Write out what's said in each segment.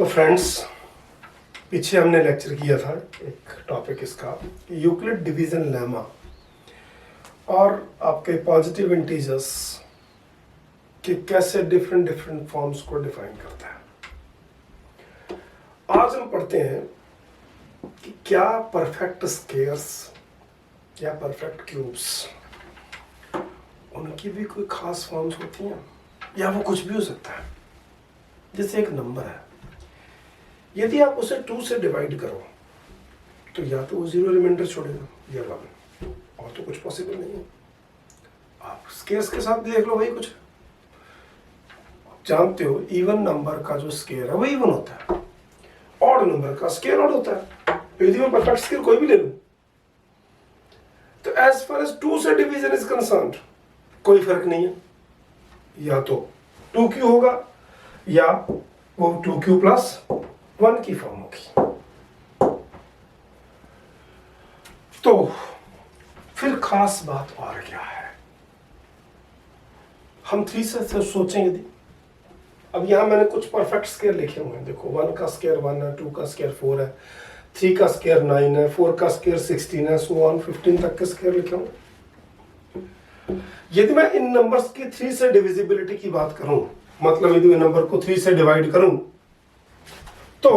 तो फ्रेंड्स, पीछे हमने लेक्चर किया था एक टॉपिक इसका, यूक्लिड डिवीजन लेमा और आपके पॉजिटिव इंटीजर्स कि कैसे डिफरेंट डिफरेंट फॉर्म्स को डिफाइन करता है। आज हम पढ़ते हैं कि क्या परफेक्ट स्क्वेयर्स या परफेक्ट क्यूब्स, उनकी भी कोई खास फॉर्म्स होती हैं या वो कुछ भी हो सकता है। जैसे एक नंबर है, यदि आप उसे 2 से डिवाइड करो तो या तो वो 0 रिमाइंडर छोड़ेगा या 1, और तो कुछ पॉसिबल नहीं है। आप स्क्वेयर्स के साथ देख लो, वही कुछ है। आप जानते हो इवन नंबर का जो स्क्वेयर है वो इवन होता है, ऑड नंबर का स्क्वेयर ऑड होता है। यदि मैं परफेक्ट स्क्वेयर कोई भी ले लूं तो एज फार एज 2 से डिवीजन इज कंसर्न्ड कोई फर्क नहीं है, या तो 2q होगा या वो 2q प्लस 1 की फॉर्म होगी। तो फिर खास बात और क्या है, हम 3 से सोचें। यदि अब यहां मैंने कुछ परफेक्ट स्क्वायर लिखे हुए हैं, देखो 1 का स्क्वायर 1 है, 2 का स्क्वायर 4 है, 3 का स्क्वायर 9 है, 4 का स्क्वायर 16 है, सो ऑन 15 तक के स्क्वायर लिखे हुए। यदि मैं इन नंबर्स की 3 से डिविजिबिलिटी की बात करूं, मतलब यदि मैं नंबर को 3 से डिवाइड करूं तो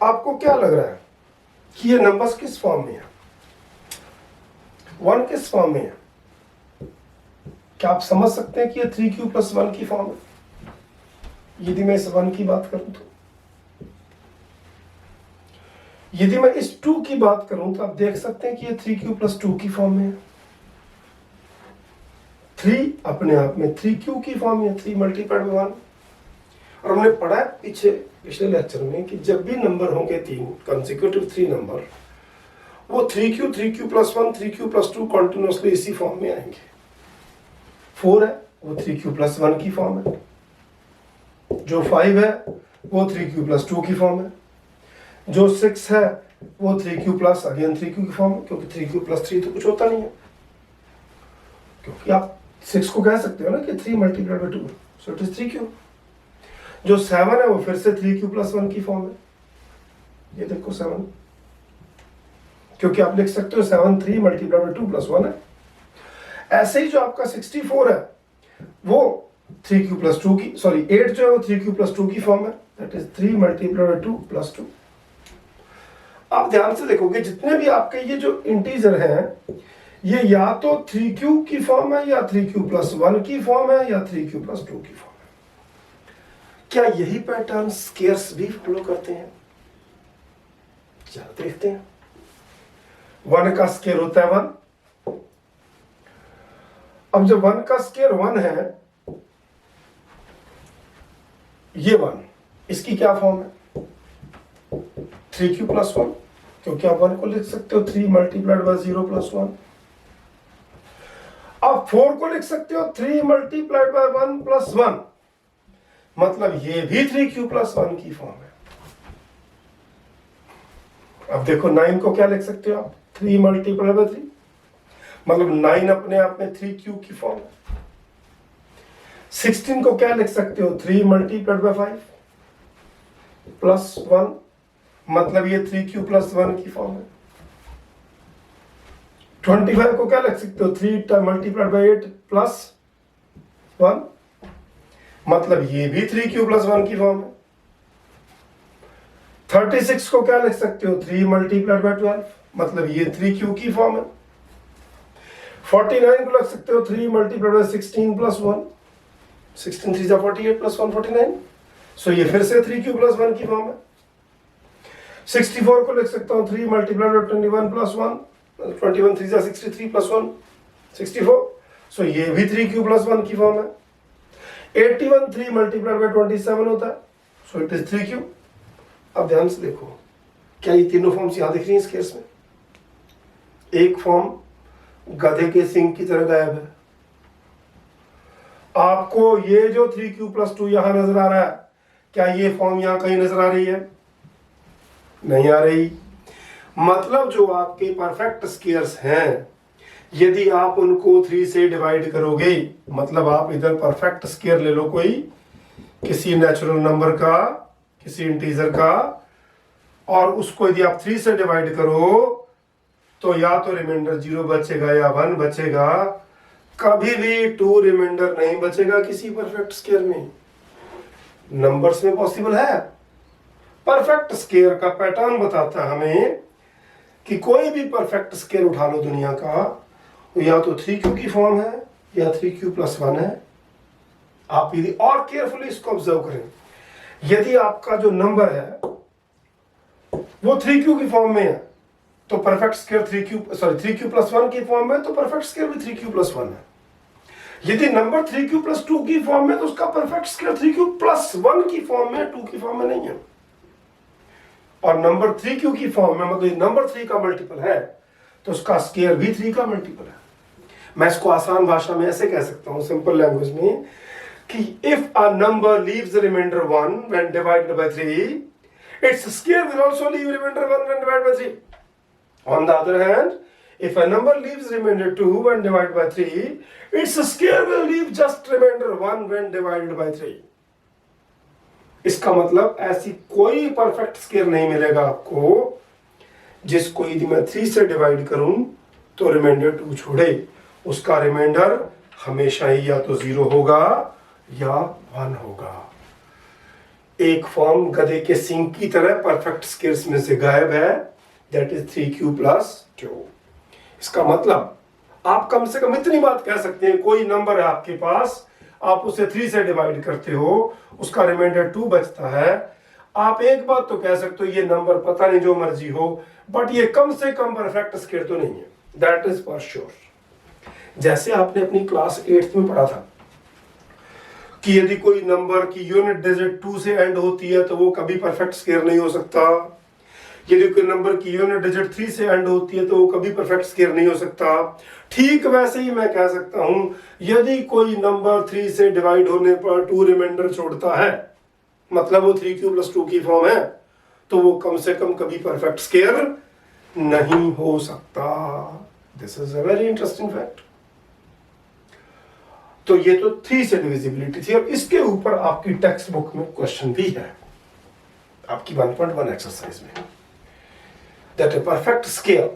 आपको क्या लग रहा है कि ये नंबर्स किस फॉर्म में है, 1 किस फॉर्म में है? क्या आप समझ सकते हैं कि ये 3q प्लस 1 की फॉर्म है? यदि मैं इस 1 की बात करूं तो, यदि मैं इस 2 की बात करूं तो आप देख सकते हैं कि ये 3q प्लस 2 की फॉर्म में है। 3 अपने आप में 3q की फॉर्म है, 3 मल्टीप्लाइड बाय 1। और हमने पढ़ा है पिछले लेक्चर में कि जब भी नंबर होंगे 3 कंसेक्यूटिव 3 नंबर, वो 3q plus 1 3q plus 2 continuously इसी फॉर्म में आएंगे। 4 है वो 3q प्लस 1 की फॉर्म है, जो 5 है वो 3q प्लस 2 की फॉर्म है, जो 6 है वो 3q प्लस अगेन 3q की फॉर्म है, क्योंकि 3q प्लस 3 तो कुछ होता नहीं है, क्योंकि आप 6 को कह सकते हो ना कि 3 multiplied by 2, so it is 3q। जो 7 है वो फिर से 3q प्लस 1 की फॉर्म है, ये देखो 7, क्योंकि आप लिख सकते हो 7 3 मल्टीप्लाइड बाय 2 प्लस 1 है। ऐसे ही जो आपका 64 है वो 3q प्लस 2 की, सॉरी 8 जो है वो 3q प्लस 2 की फॉर्म है, that is 3 multiplied by 2 plus 2। आप ध्यान से देखोगे जितने भी आपके ये जो इंटीजर हैं, ये या तो 3q की फॉर्म है या 3q प्लस 1 की फॉर्म है या 3q प्लस 2 की फॉर्म है। क्या यही पैटर्न स्क्वेयर्स भी फॉलो करते हैं? चलो देखते हैं। 1 का स्क्वायर होता है 1। अब जब 1 का स्क्वायर 1 है, ये 1, इसकी क्या फॉर्म है? 3q प्लस 1, क्योंकि आप 1 को लिख सकते हो 3 मल्टीप्लाइड बाय 0 प्लस 1। आप 4 को लिख सकते हो 3 मल्टीप्लाइड बाय 1 प्लस 1, मतलब ये भी 3q प्लस 1 की फॉर्म है। अब देखो 9 को क्या लिख सकते हो आप? 3 मल्टीप्लाइड बाय 3, मतलब 9 अपने आप में 3q की फॉर्म है। 16 को क्या लिख सकते हो? 3 मल्टीप्लाइड बाय 5 प्लस 1, मतलब ये 3q प्लस 1 की फॉर्म है। 25 को क्या लिख सकते हो? 3 मल्टीप्लाइड बाय 8 प्लस 1, मतलब ये भी 3q प्लस 1 की फॉर्म है। 36 को क्या लिख सकते हो? 3 मल्टीप्लाइड बाय 12, मतलब ये 3q की फॉर्म है। 49 को लिख सकते हो 3 मल्टीप्लाइड बाय 16 प्लस 1, 16 3 48 प्लस 1 49, सो ये फिर से 3q प्लस 1 की फॉर्म है। 64 को लिख सकता हूँ 3 मल्टीप्लाइड बाय 21 प्लस 1, 21 3 63 प्लस 1 64, सो ये भी 3q प्लस 1 की फॉर्म है। 81 3 मल्टीप्लाइड बाय 27 होता है, सो इट इज 3q। अब ध्यान से देखो, क्या ये तीनों फॉर्म्स यहां दिख रही हैं इस केस में? एक फॉर्म गधे के सिंग की तरह गायब है। आपको ये जो 3q प्लस 2 यहां नजर आ रहा है, क्या ये फॉर्म यहां कहीं नजर आ रही है? नहीं आ रही। मतलब जो आपके परफेक्ट स्क्वेयर्स हैं, यदि आप उनको 3 से डिवाइड करोगे, मतलब आप इधर परफेक्ट स्क्वायर ले लो कोई, किसी नेचुरल नंबर का, किसी इंटीजर का, और उसको यदि आप 3 से डिवाइड करो तो या तो रिमाइंडर 0 बचेगा या 1 बचेगा, कभी भी 2 रिमाइंडर नहीं बचेगा किसी परफेक्ट स्क्वायर में। नंबर्स में पॉसिबल है। परफेक्ट स्क्वायर का पैटर्न बताता है हमें कि कोई भी परफेक्ट स्क्वायर उठा लो दुनिया का, तो या तो 3q की फॉर्म है या 3q+1 है। आप यदि और केयरफुली इसको ऑब्जर्व करें, यदि आपका जो नंबर है वो 3q की फॉर्म में है तो परफेक्ट स्क्वायर 3q+1 की फॉर्म में, तो परफेक्ट स्क्वायर भी 3q+1 है। यदि नंबर 3q+2 की फॉर्म में, तो उसका परफेक्ट स्क्वायर 3q+1 की फॉर्म में, 2 की फॉर्म में नहीं है। और नंबर 3q की फॉर्म में, मतलब नंबर 3 का मल्टीपल है तो उसका स्क्वायर भी 3 का मल्टीपल है। मैं इसको आसान भाषा में ऐसे कह सकता हूं, सिंपल लैंग्वेज में, कि if a number leaves remainder 1 when divided by 3, its square will also leave remainder 1 when divided by 3. On the other hand, if a number leaves remainder 2 when divided by 3, its square will leave just remainder 1 when divided by 3. इसका मतलब ऐसी कोई perfect square नहीं मिलेगा आपको जिसको यदि मैं 3 से डिवाइड करूं तो रिमाइंडर 2 छोड़े, उसका रिमाइंडर हमेशा ही या तो 0 होगा या 1 होगा। एक फॉर्म गधे के सिंह की तरह परफेक्ट स्क्वायर्स में से गायब है, दैट इज 3q+2। इसका मतलब आप कम से कम इतनी बात कह सकते हैं, कोई नंबर है आपके पास, आप उसे 3 से डिवाइड करते हो, उसका रिमाइंडर 2 बचता है। आप एक बात तो कह सकते हो, ये नंबर पता नहीं जो मर्जी हो, बट ये कम से कम परफेक्ट स्क्वायर तो नहीं है, दैट इज फॉर श्योर। जैसे आपने अपनी क्लास 8th में पढ़ा था कि यदि कोई नंबर की यूनिट डिजिट 2 से एंड होती है तो वो कभी परफेक्ट स्क्वायर नहीं हो सकता। यदि कोई नंबर की यूनिट डिजिट 3 से एंड होती है तो वो कभी परफेक्ट स्क्वायर नहीं हो सकता। ठीक वैसे ही मैं कह सकता हूं, यदि कोई नंबर 3 से डिवाइड होने पर 2 रिमाइंडर छोड़ता है, मतलब वो 3q+2 की फॉर्म है, तो वो कम से कम कभी परफेक्ट स्क्वायर नहीं हो सकता। This is a very interesting fact. तो ये तो 3 से डिविजिबिलिटी थी। और इसके ऊपर आपकी टेक्स्ट बुक में क्वेश्चन भी है, आपकी 1.1 एक्सरसाइज में, that a perfect scale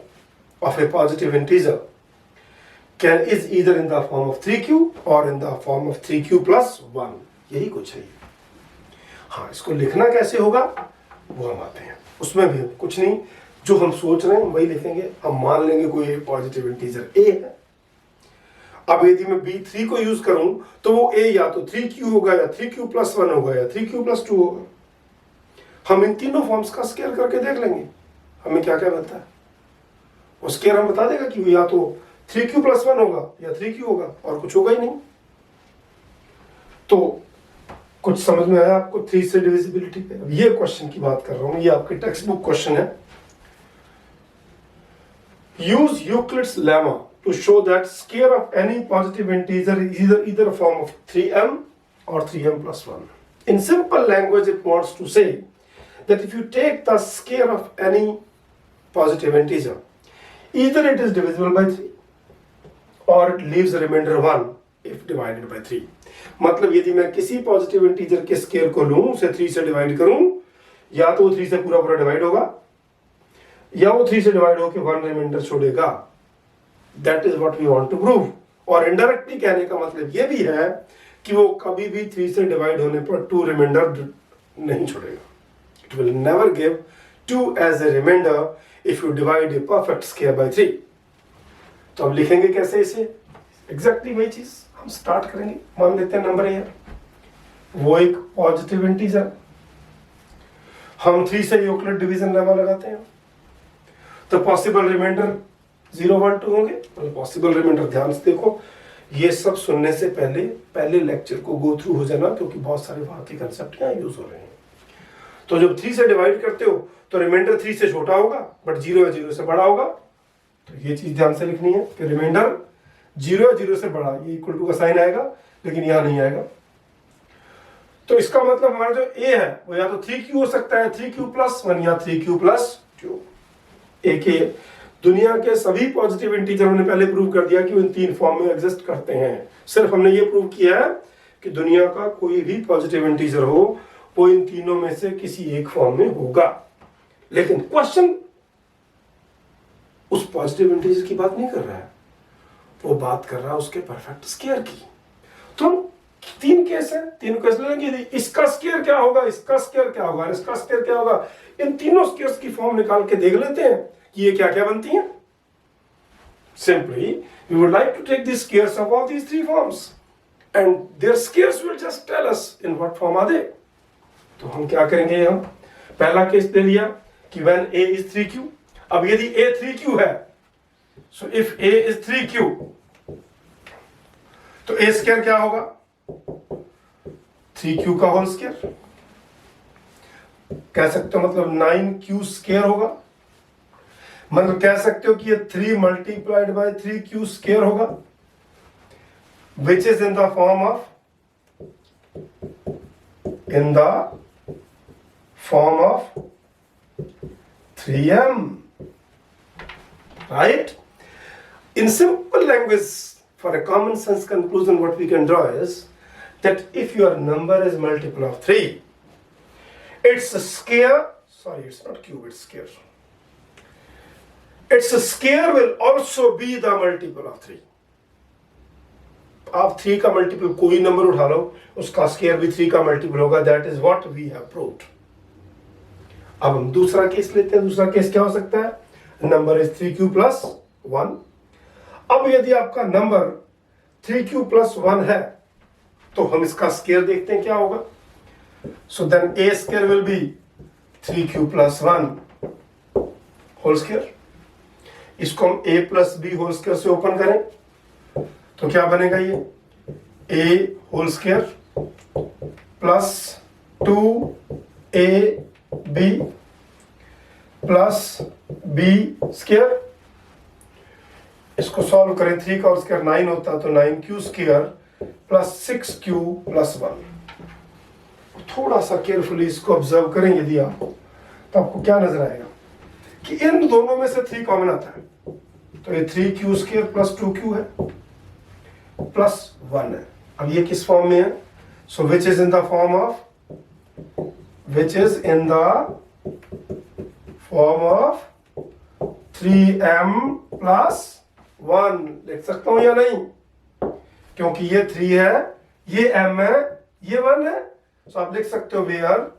of a positive integer is either in the form of 3q or in the form of 3q+1। यही कुछ है। हाँ, इसको लिखना कैसे होगा वो हम आते हैं, उसमें भी कुछ नहीं, जो हम सोच रहे हैं वही लिखेंगे। हम मान लेंगे कोई पॉजिटिव इंटीजर a है। अब यदि मैं b3 को यूज करूं तो वो a या तो 3q होगा या 3q+1 होगा या 3q+2 होगा। हम इन तीनों फॉर्म्स का स्क्वायर करके देख लेंगे, हमें क्या क्या मिलता है। वो स्क्वायर हम बता देगा कि वो या तो 3q+1 होगा या 3q होगा, और कुछ होगा ही नहीं। तो कुछ समझ में आया आपको 3 से डिविजिबिलिटी पे? अब ये क्वेश्चन की बात कर रहा हूं, ये आपके टेक्स्ट बुक क्वेश्चन है। Use Euclid's lemma to show that square of any positive integer is either a form of 3m or 3m+1. In simple language, it wants to say that if you take the square of any positive integer, either it is divisible by 3 or it leaves a remainder 1 if divided by 3. मतलब यदि मैं किसी positive integer के square को लूं, उसे 3 से divide करूं, या तो वो 3 से पूरा पूरा डिवाइड होगा या वो 3 से डिवाइड होकर 1 रिमाइंडर छोड़ेगा। That is what we want to prove। और इनडायरेक्टली कहने का मतलब ये भी है कि वो कभी भी 3 से डिवाइड होने पर 2 रिमाइंडर नहीं छोड़ेगा। It will never give 2 as a remainder if you divide a perfect square by 3। तो अब लिखेंगे कैसे इसे? एग्जैक्टली वही चीज हम स्टार्ट करेंगे। मान लेते हैं नंबर है, वो एक पॉजिटिव इंटीजर, हम 3 से यूक्लिड डिवीजन लेमा लगाते हैं, तो पॉसिबल रिमाइंडर 0, 1, 2 होंगे। मतलब पॉसिबल रिमाइंडर, ध्यान से देखो, ये सब सुनने से पहले लेक्चर को गो थ्रू हो जाना, क्योंकि बहुत सारे वहां के कंसेप्ट यहाँ यूज हो रहे हैं। तो जब 3 से डिवाइड करते हो तो रिमाइंडर 3 से छोटा होगा, बट 0 या 0 से बड़ा होगा। तो ये चीज ध्यान से लिखनी है कि रिमाइंडर 0 या 0 से बड़ा, ये इक्वल टू का साइन आएगा, लेकिन यहाँ नहीं आएगा। तो इसका मतलब हमारा जो a है वो या तो 3q हो सकता है, 3q+1 या 3q+2। एक दुनिया के सभी पॉजिटिव इंटीजर हमने पहले प्रूव कर दिया कि वो इन तीन फॉर्म में एग्जिस्ट करते हैं। सिर्फ हमने ये प्रूव किया है कि दुनिया का कोई भी पॉजिटिव इंटीजर हो वो इन तीनों में से किसी एक फॉर्म में होगा। लेकिन क्वेश्चन उस पॉजिटिव इंटीजर की बात नहीं कर रहा है, वो बात कर रहा है उसके परफेक्ट स्क्वायर की। तो हम तीन केस है, तीन केस लेंगे, इसका स्क्वायर क्या होगा, इसका स्क्वायर क्या होगा, इसका स्क्वायर क्या होगा, इन तीनों स्क्वायर्स की फॉर्म निकाल के देख लेते हैं कि ये क्या क्या बनती हैं। Simply we would like to take the squares of all these three forms and their squares will just tell us in what form are they. तो हम क्या करेंगे, हम पहला केस ले लिया कि व्हेन a is 3q। अब यदि a 3q है, so if a is 3q तो a स्क्वायर क्या होगा, 3q का होल स्क्वायर कह सकते हो, मतलब 9q स्क्वायर होगा। मतलब कह सकते हो कि ये 3 मल्टीप्लाइड बाय 3q स्क्वायर होगा, विच is in the form of 3m, right? In simple language, for a common sense conclusion, what we can draw is that if your number is multiple of 3, its square, sorry, it's not cube, it's square. Its square will also be the multiple of 3. आप 3 का multiple कोई number उठा लो, उसका square भी 3 का multiple होगा। That is what we have proved. अब हम दूसरा केस लेते हैं। दूसरा केस क्या हो सकता है, नंबर इज 3q plus 1। अब यदि आपका नंबर 3q plus 1 है तो हम इसका स्क्वायर देखते हैं क्या होगा। So then a square will be 3q plus 1 whole square. इसको हम a plus b whole square से ओपन करें तो क्या बनेगा, ये a whole square plus 2ab plus b square. इसको सॉल्व करें, 3 का स्क्वायर 9 होता तो 9q square plus 6q plus 1। थोड़ा सा केयरफुली इसको ऑब्जर्व करें यदि आप, तो आपको क्या नजर आएगा कि इन दोनों में से 3 कॉमन आता है, तो ये 3q स्क्वायर प्लस 2q है प्लस 1 है। अब ये किस फॉर्म में है, so which is in the form of 3m plus 1। लिख सकता हूं या नहीं, क्योंकि ये 3 है, ये m है, ये 1 है। सो आप लिख सकते हो where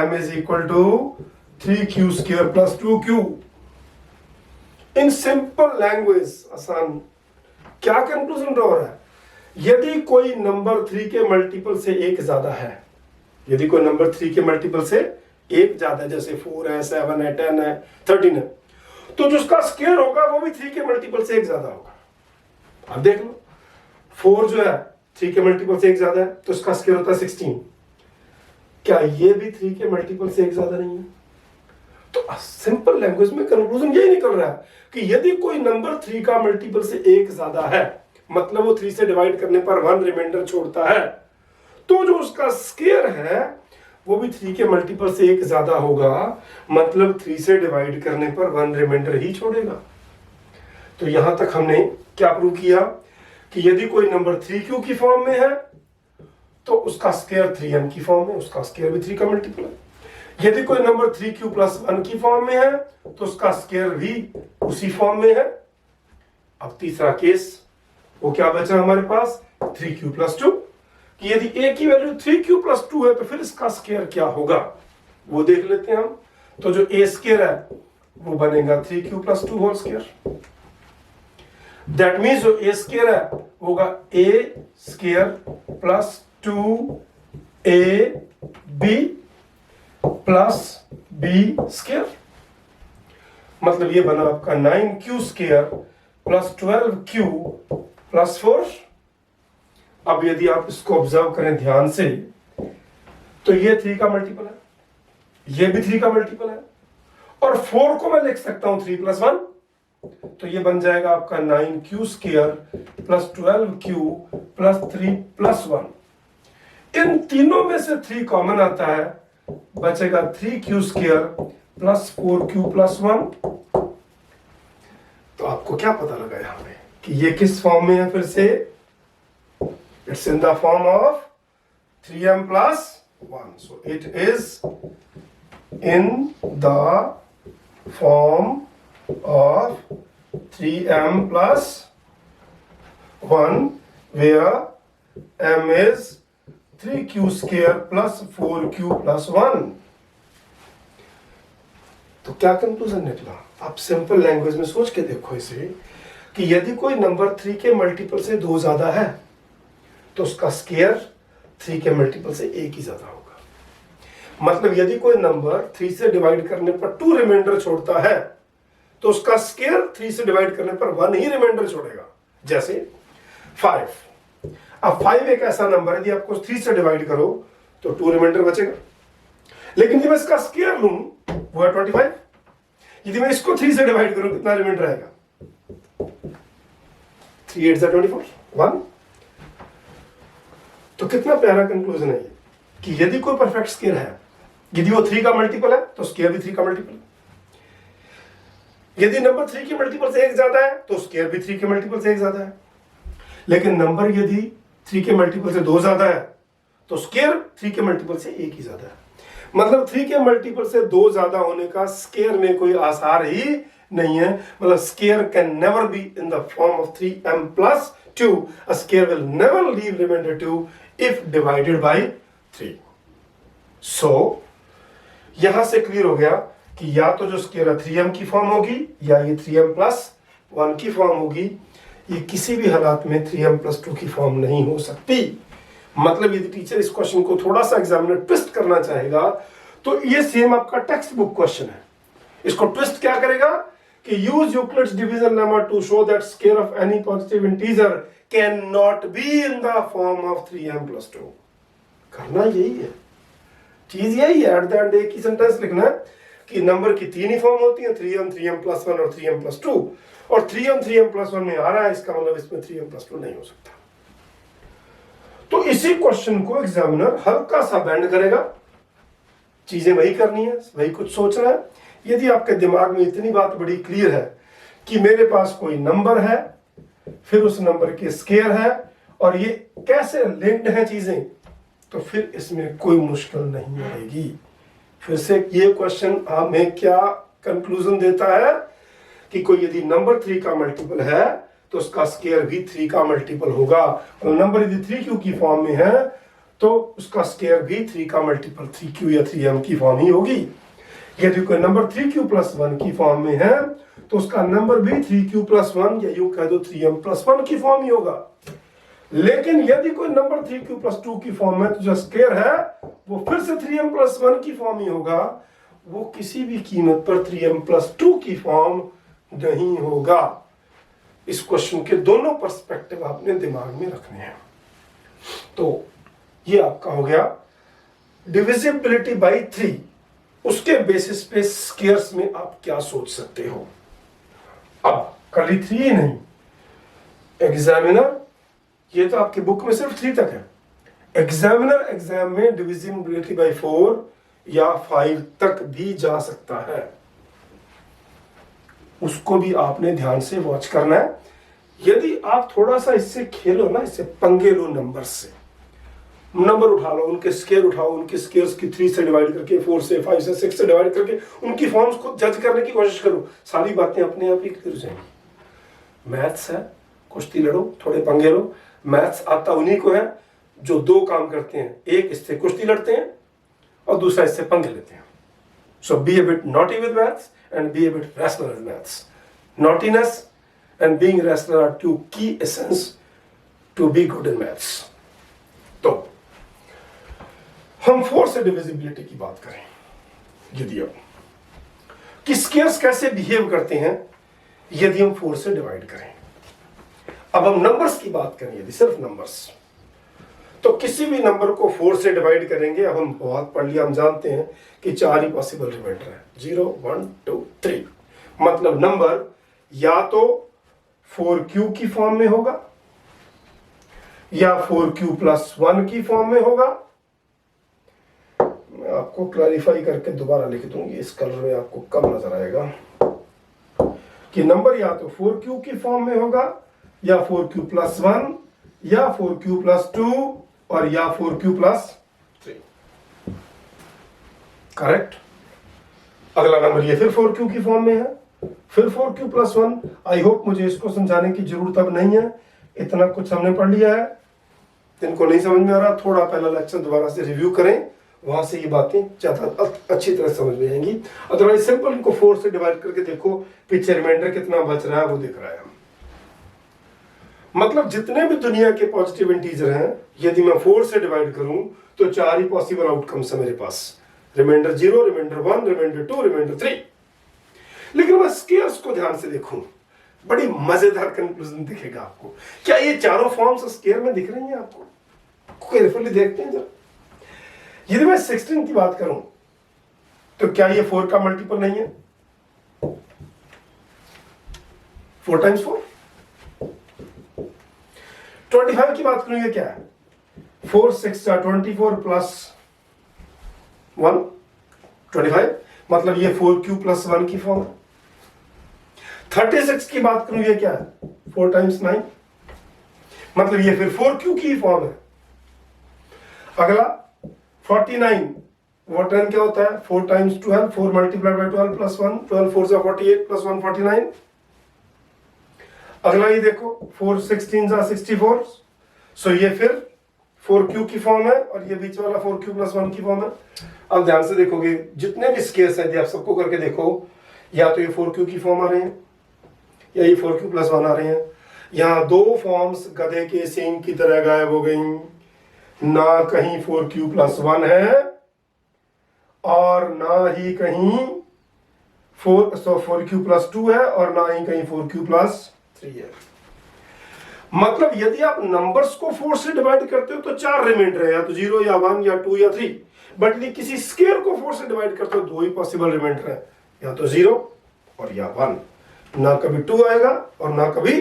m is equal to 3q square plus 2q। In simple language, आसान, क्या कंक्लूजन ड्रॉ हो रहा है, यदि कोई नंबर 3 के मल्टीपल से एक ज्यादा है, यदि कोई नंबर 3 के मल्टीपल से एक ज्यादा है, जैसे 4 है, 7 है, 10 है, 13 है, तो जो उसका स्क्वायर होगा वो भी 3 के मल्टीपल से एक ज्यादा होगा। अब देख लो, 4 जो है 3 के मल्टीपल से एक ज्यादा है तो उसका स्क्वायर होता है 16। क्या ये भी 3 के मल्टीपल से एक ज्यादा नहीं है? तो सिंपल लैंग्वेज में कंक्लूजन यही निकल रहा है कि यदि कोई नंबर 3 का मल्टीपल से एक ज्यादा है, मतलब वो 3 से डिवाइड करने पर 1 रिमाइंडर छोड़ता है, तो जो उसका स्क्वायर है वो भी 3 के मल्टीपल से एक ज्यादा होगा, मतलब 3 से डिवाइड करने पर 1 रिमाइंडर ही छोड़ेगा। तो यहां तक हमने क्या प्रूव किया कि यदि कोई नंबर 3q की फॉर्म में है तो उसका स्क्वायर 3m की फॉर्म में, उसका स्क्वायर भी 3 का मल्टीपल है। यदि कोई नंबर 3q प्लस 1 की फॉर्म में है तो उसका स्क्वायर भी उसी फॉर्म में है। अब तीसरा केस वो क्या बचा हमारे पास, 3q प्लस 2, कि यदि a की वैल्यू 3q प्लस 2 है तो फिर इसका स्क्वायर क्या होगा वो देख लेते हैं हम। तो जो a स्क्वायर है वो बनेगा 3q plus 2 whole square. That means जो a स्क्वायर है होगा a square plus 2ab plus b square. मतलब ये बना आपका 9q square plus 12q plus 4। अब यदि आप इसको ऑब्जर्व करें ध्यान से तो ये 3 का मल्टीपल है, ये भी 3 का मल्टीपल है, और 4 को मैं लिख सकता हूं 3 प्लस 1, तो ये बन जाएगा आपका 9q square plus 12q plus 3 plus 1। इन तीनों में से 3 कॉमन आता है, बचेगा 3q square plus 4q plus 1। तो आपको क्या पता लगा यहाँ पे कि ये किस फॉर्म में है? फिर से it's in the form of 3m plus 1. So it is in the form of 3m plus 1 where m is 3q square plus 4q plus 1. तो क्या कंक्लूजन निकला? आप सिंपल लैंग्वेज में सोच के देखो इसे कि यदि कोई नंबर 3 के मल्टीपल से 2 ज्यादा है तो उसका स्क्वायर 3 के मल्टीपल से 1 ही ज्यादा होगा। मतलब यदि कोई नंबर 3 से डिवाइड करने पर 2 रिमाइंडर छोड़ता है तो उसका स्क्वायर 3 से डिवाइड करने पर 1 ही रिमाइंडर छोड़ेगा। जैसे 5। अब 5 एक ऐसा नंबर है यदि आपको 3 से डिवाइड करो तो 2 रिमाइंडर बचेगा, लेकिन जब मैं इसका स्क्वायर लूं वो है 25। यदि मैं इसको 3 से डिवाइड करूं कितना रिमाइंडर आएगा? 3 8 24 1। तो कितना प्यारा कंक्लूजन है ये कि यदि कोई परफेक्ट स्क्वायर है, यदि वो 3 का मल्टीपल है तो स्क्वायर भी 3 का मल्टीपल है। यदि नंबर 3 के मल्टीपल से 1 ज्यादा है तो स्क्वायर भी 3 के मल्टीपल से 1 ज्यादा है। लेकिन नंबर यदि 3 के मल्टीपल से 2 ज्यादा है तो स्क्वायर 3 के मल्टीपल से 1 ही ज्यादा है। मतलब 3 के मल्टीपल से 2 ज्यादा होने का स्क्वायर में कोई आसार ही नहीं है। मतलब square can never be in the form of 3m plus 2. A square will never leave remainder 2 if divided by 3. So यहां से क्लियर हो गया कि या तो जो स्क्वायर है 3m की फॉर्म होगी या ये 3m plus 1 की फॉर्म होगी। ये किसी भी हालात में 3m plus 2 की फॉर्म नहीं हो सकती। मतलब यदि टीचर इस क्वेश्चन को थोड़ा सा एग्जामिनर ट्विस्ट करना चाहेगा तो ये सेम आपका टेक्स्ट बुक क्वेश्चन है। इसको ट्विस्ट क्या करेगा कि use Euclid's division lemma to show that square of any positive integer can not be in the form of 3m plus 2। करना यही है, चीज यही है। एट द एंड एक ही सेंटेंस लिखना है कि नंबर की 3 ही फॉर्म होती है, 3m 3m plus 1 और 3m plus 2। और 3m 3m plus 1 में आ रहा है, इसका मतलब इसमें 3m plus 2 नहीं हो सकता। तो इसी क्वेश्चन को एग्जामिनर हल्का सा बेंड करेगा, चीजें वही करनी है, वही कुछ सोचना है। यदि आपके दिमाग में इतनी बात बड़ी क्लियर है कि मेरे पास कोई नंबर है, फिर उस नंबर के स्क्वायर है और ये कैसे लिंक्ड है चीजें, तो फिर इसमें कोई मुश्किल नहीं आएगी। फिर से ये क्वेश्चन हमें क्या कंक्लूजन देता है कि कोई यदि नंबर 3 का मल्टीपल है तो उसका स्क्वायर भी 3 का मल्टीपल होगा। और नंबर यदि 3q की फॉर्म में है तो उसका स्क्वायर भी 3 का मल्टीपल 3q या 3m की फॉर्म ही होगी। यदि कोई नंबर 3q plus 1 की फॉर्म में है तो उसका नंबर भी 3q plus 1 या यूं कह दो 3m plus 1 की फॉर्म ही होगा। लेकिन यदि कोई नंबर 3q plus 2 की फॉर्म में तो जो स्क्वायर है वो फिर से 3m plus 1 की फॉर्म ही होगा। वो किसी भी कीमत पर 3m plus 2 की फॉर्म नहीं होगा। इस क्वेश्चन के दोनों पर्सपेक्टिव आपने दिमाग में रखने हैं। तो ये आपका हो गया डिविजिबिलिटी बाय 3। उसके बेसिस पे स्क्वायर्स में आप क्या सोच सकते हो। अब खाली 3 ही नहीं, एग्जामिनर ये तो आपकी बुक में सिर्फ 3 तक है, एग्जामिनर एग्जाम में डिविजिबिलिटी बाय 4 या 5 तक भी जा सकता है। उसको भी आपने ध्यान से वॉच करना है। यदि आप थोड़ा सा इससे खेलो ना, इससे पंगे लो, नंबर से नंबर उठा लो, उनके स्क्वायर उठाओ, उनके स्क्वायर्स की 3 से डिवाइड करके, 4 से, 5 से, 6 से डिवाइड करके उनकी फॉर्म्स को जज करने की कोशिश करो, सारी बातें अपने आप ही क्लियर हो जाएंगी। मैथ्स है, कुश्ती लड़ो, थोड़े पंगे लो। मैथ्स आता उन्हीं को है जो 2 काम करते हैं, एक इससे कुश्ती लड़ते हैं और दूसरा इससे पंगे लेते हैं। So be a bit naughty with maths and be a bit rational in maths. Naughtiness and being rational are 2 key essence to be good in maths. तो हम 4 से डिविजिबिलिटी की बात करें, यदि अब कि स्क्वायर्स कैसे बिहेव करते हैं यदि हम 4 से डिवाइड करें। अब हम नंबर्स की बात करें, यदि सिर्फ नंबर्स, तो किसी भी नंबर को 4 से डिवाइड करेंगे। अब हम बहुत पढ़ लिया, हम जानते हैं कि 4 ही पॉसिबल रिमाइंडर है, 0 1 2 3। मतलब नंबर या तो 4q की फॉर्म में होगा या 4q plus 1 की फॉर्म में होगा। मैं आपको क्लैरिफाई करके दोबारा लिख दूंगी, इस कलर में आपको कम नजर आएगा कि नंबर या तो 4q की फॉर्म में होगा या 4q+1 या 4q+2 और या 4q+3। करेक्ट। अगला नंबर ये फिर 4q की फॉर्म में है, फिर 4q+1। आई होप मुझे इसको समझाने की जरूरत अब नहीं है, इतना कुछ हमने पढ़ लिया है। जिनको नहीं समझ में आ रहा थोड़ा पहला लेक्चर दोबारा से रिव्यू करें, वहां से ये बातें ज्यादा अच्छी तरह समझ में आएंगी। अदरवाइज सिंपल इनको 4 से डिवाइड करके देखो, पीछे रिमाइंडर कितना बच रहा है वो दिख रहा है। मतलब जितने भी दुनिया के पॉजिटिव इंटीजर हैं, यदि मैं 4 से डिवाइड करूं तो 4 ही पॉसिबल आउटकम्स है मेरे पास, रिमाइंडर 0, रिमाइंडर 1, रिमाइंडर 2, रिमाइंडर 3। लेकिन मैं स्केयर्स को ध्यान से देखूं, बड़ी मजेदार कंक्लूजन दिखेगा आपको। क्या ये चारों फॉर्म्स स्केयर में दिख रही हैं आपको? केयरफुली देखते हैं जरा। यदि मैं 16 की बात करूं तो क्या ये 4 का मल्टीपल नहीं है? 4 टाइम्स 4। 25 की बात करूं, ये क्या है? 4 6 24 प्लस 1 25, मतलब ये 4q+1 की फॉर्म है। 36 की बात करूं, ये क्या है? 4 टाइम्स 9, मतलब ये फिर 4q की फॉर्म है। अगला 49, वो 10 क्या होता है? 4 टाइम्स 12, 4 मल्टीप्लाइड बाय 12 प्लस 1, 12 4 जा 48 प्लस 1 49। अगला ये देखो 4 16 जा 64, सो ये फिर 4q की फॉर्म है और ये बीच वाला 4q+1 की फॉर्म है। अब ध्यान से देखोगे जितने भी स्केयर्स हैं, आप सबको करके देखो, या तो ये 4q की फॉर्म आ रहे हैं या ये 4q+1 आ रहे हैं। यहां दो फॉर्म्स गधे के सींग की तरह गायब हो गई, ना कहीं 4q+1 है और ना ही कहीं 4q+2 है और ना ही कहीं 4q+3 है। मतलब यदि आप नंबर्स को 4 से डिवाइड करते हो तो 4 रिमाइंडर है, या तो 0 या 1 या 2 या 3। बट यदि किसी स्केयर को 4 से डिवाइड करते हो, 2 ही पॉसिबल रिमाइंडर है, या तो 0 और या 1। ना कभी 2 आएगा और ना कभी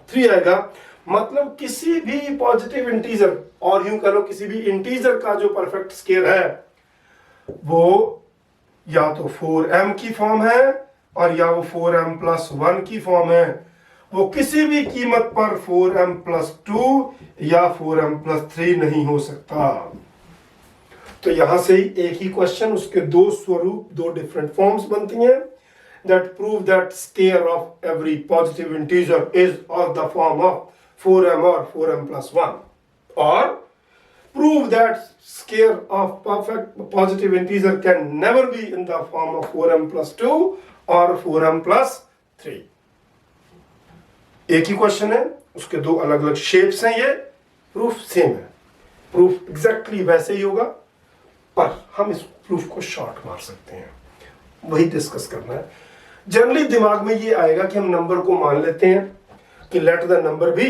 3 आएगा। मतलब किसी भी पॉजिटिव इंटीजर, और यूं कह लो किसी भी इंटीजर का जो परफेक्ट स्केयर है, वो या तो 4m की फॉर्म है और या वो 4m+1 की फॉर्म है। वो किसी भी कीमत पर 4m+2 या 4m+3 नहीं हो सकता। तो यहां से ही एक ही क्वेश्चन, उसके दो स्वरूप, दो डिफरेंट फॉर्म्स बनती हैं, that prove that square of every positive integer is of the form of 4m or 4m+1, or prove that square of perfect positive integer can never be in the form of 4m+2 or 4m+3। एक ही question है, उसके दो अलग अलग shapes हैं, ये proof same है, proof exactly वैसे ही होगा, पर हम इस प्रूफ को शॉर्ट मार सकते हैं, वही डिस्कस करना है। जनरली दिमाग में ये आएगा कि हम नंबर को मान लेते हैं कि लेट द नंबर भी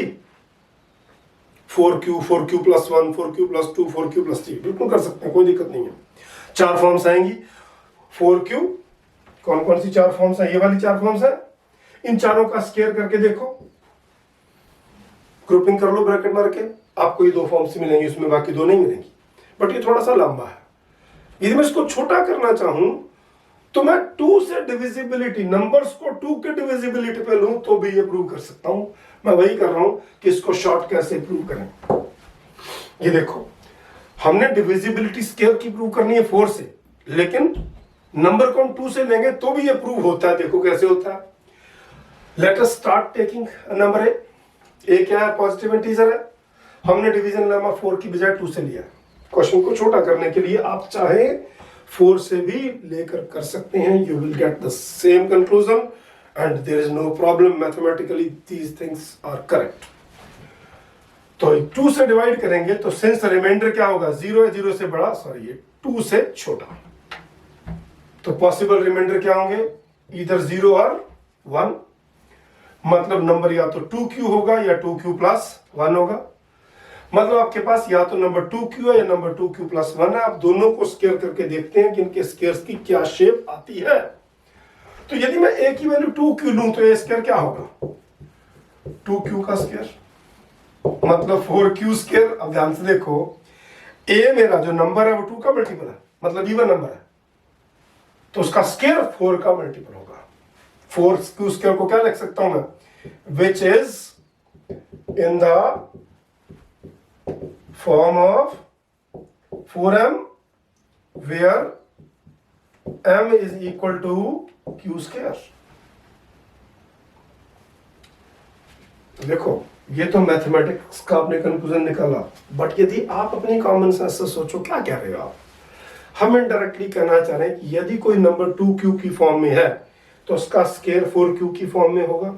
4q, 4q+1, 4q+2, 4q+3, बिल्कुल कर सकते हैं, कोई दिक्कत नहीं है। 4 फॉर्म्स आएंगी 4q, कौन कौन सी 4 फॉर्म्स हैं? ये वाली 4 फॉर्म्स हैं। इन चारों का स्केयर करके देखो, ग्रुपिंग कर लो ब्रैकेट मार के, आपको ये 2 फॉर्म्स मिलेंगी, उसमें बाकी 2 नहीं मिलेंगी। बट ये थोड़ा सा लंबा है। यदि मैं इसको छोटा करना चाहूं तो मैं 2 से डिविजिबिलिटी, नंबर्स को 2 के डिविजिबिलिटी पे लूं तो भी ये प्रूव कर सकता हूं। मैं वही कर रहा हूं कि इसको शॉर्ट कैसे प्रूव करें। ये देखो, हमने डिविजिबिलिटी स्केयर की प्रूव करनी है 4 से, लेकिन नंबर को हम 2 से लेंगे तो भी ये प्रूव होता है। देखो कैसे होता है। Let us start taking number A क्या है? पॉजिटिव इंटीजर है। हमने डिवीजन लेमा 4 की बजाय 2 से लिया। क्वेश्चन को छोटा करने के लिए आप चाहे 4 से भी लेकर कर सकते हैं, you will get the same conclusion and there is no problem. Mathematically these things are correct. तो 2 से डिवाइड करेंगे तो सिंस रिमाइंडर क्या होगा? 0 है, 0 से बड़ा, सॉरी ये 2 से छोटा, तो पॉसिबल रिमाइंडर क्या होंगे? इधर 0 और 1। मतलब नंबर या तो 2q होगा या 2q+1 होगा। मतलब आपके पास या तो नंबर 2q है या नंबर 2q+1 है। आप दोनों को स्केयर करके देखते हैं कि इनके स्केयर्स की क्या शेप आती है। तो यदि मैं a की वैल्यू 2q लूं तो a स्केयर क्या होगा? 2q का स्केयर, मतलब 4q स्केयर। अब ध्यान से देखो, a मेरा जो नंबर है वो 2 का मल्टीपल है, मतलब इवन नंबर है, तो उसका स्केयर 4 का मल्टीपल होगा। 4 क्यू स्क्वायर को क्या लिख सकता हूं मैं, which is in the form of 4m where m is equal to q square. देखो ये तो मैथमेटिक्स का आपने कंक्लूजन निकाला, बट यदि आप अपनी कॉमन सेंस से सोचो क्या कह रहे हो आप। हम इनडायरेक्टली कहना चाह रहे हैं कि यदि कोई नंबर 2q की फॉर्म में है तो उसका स्केयर 4q की फॉर्म में होगा,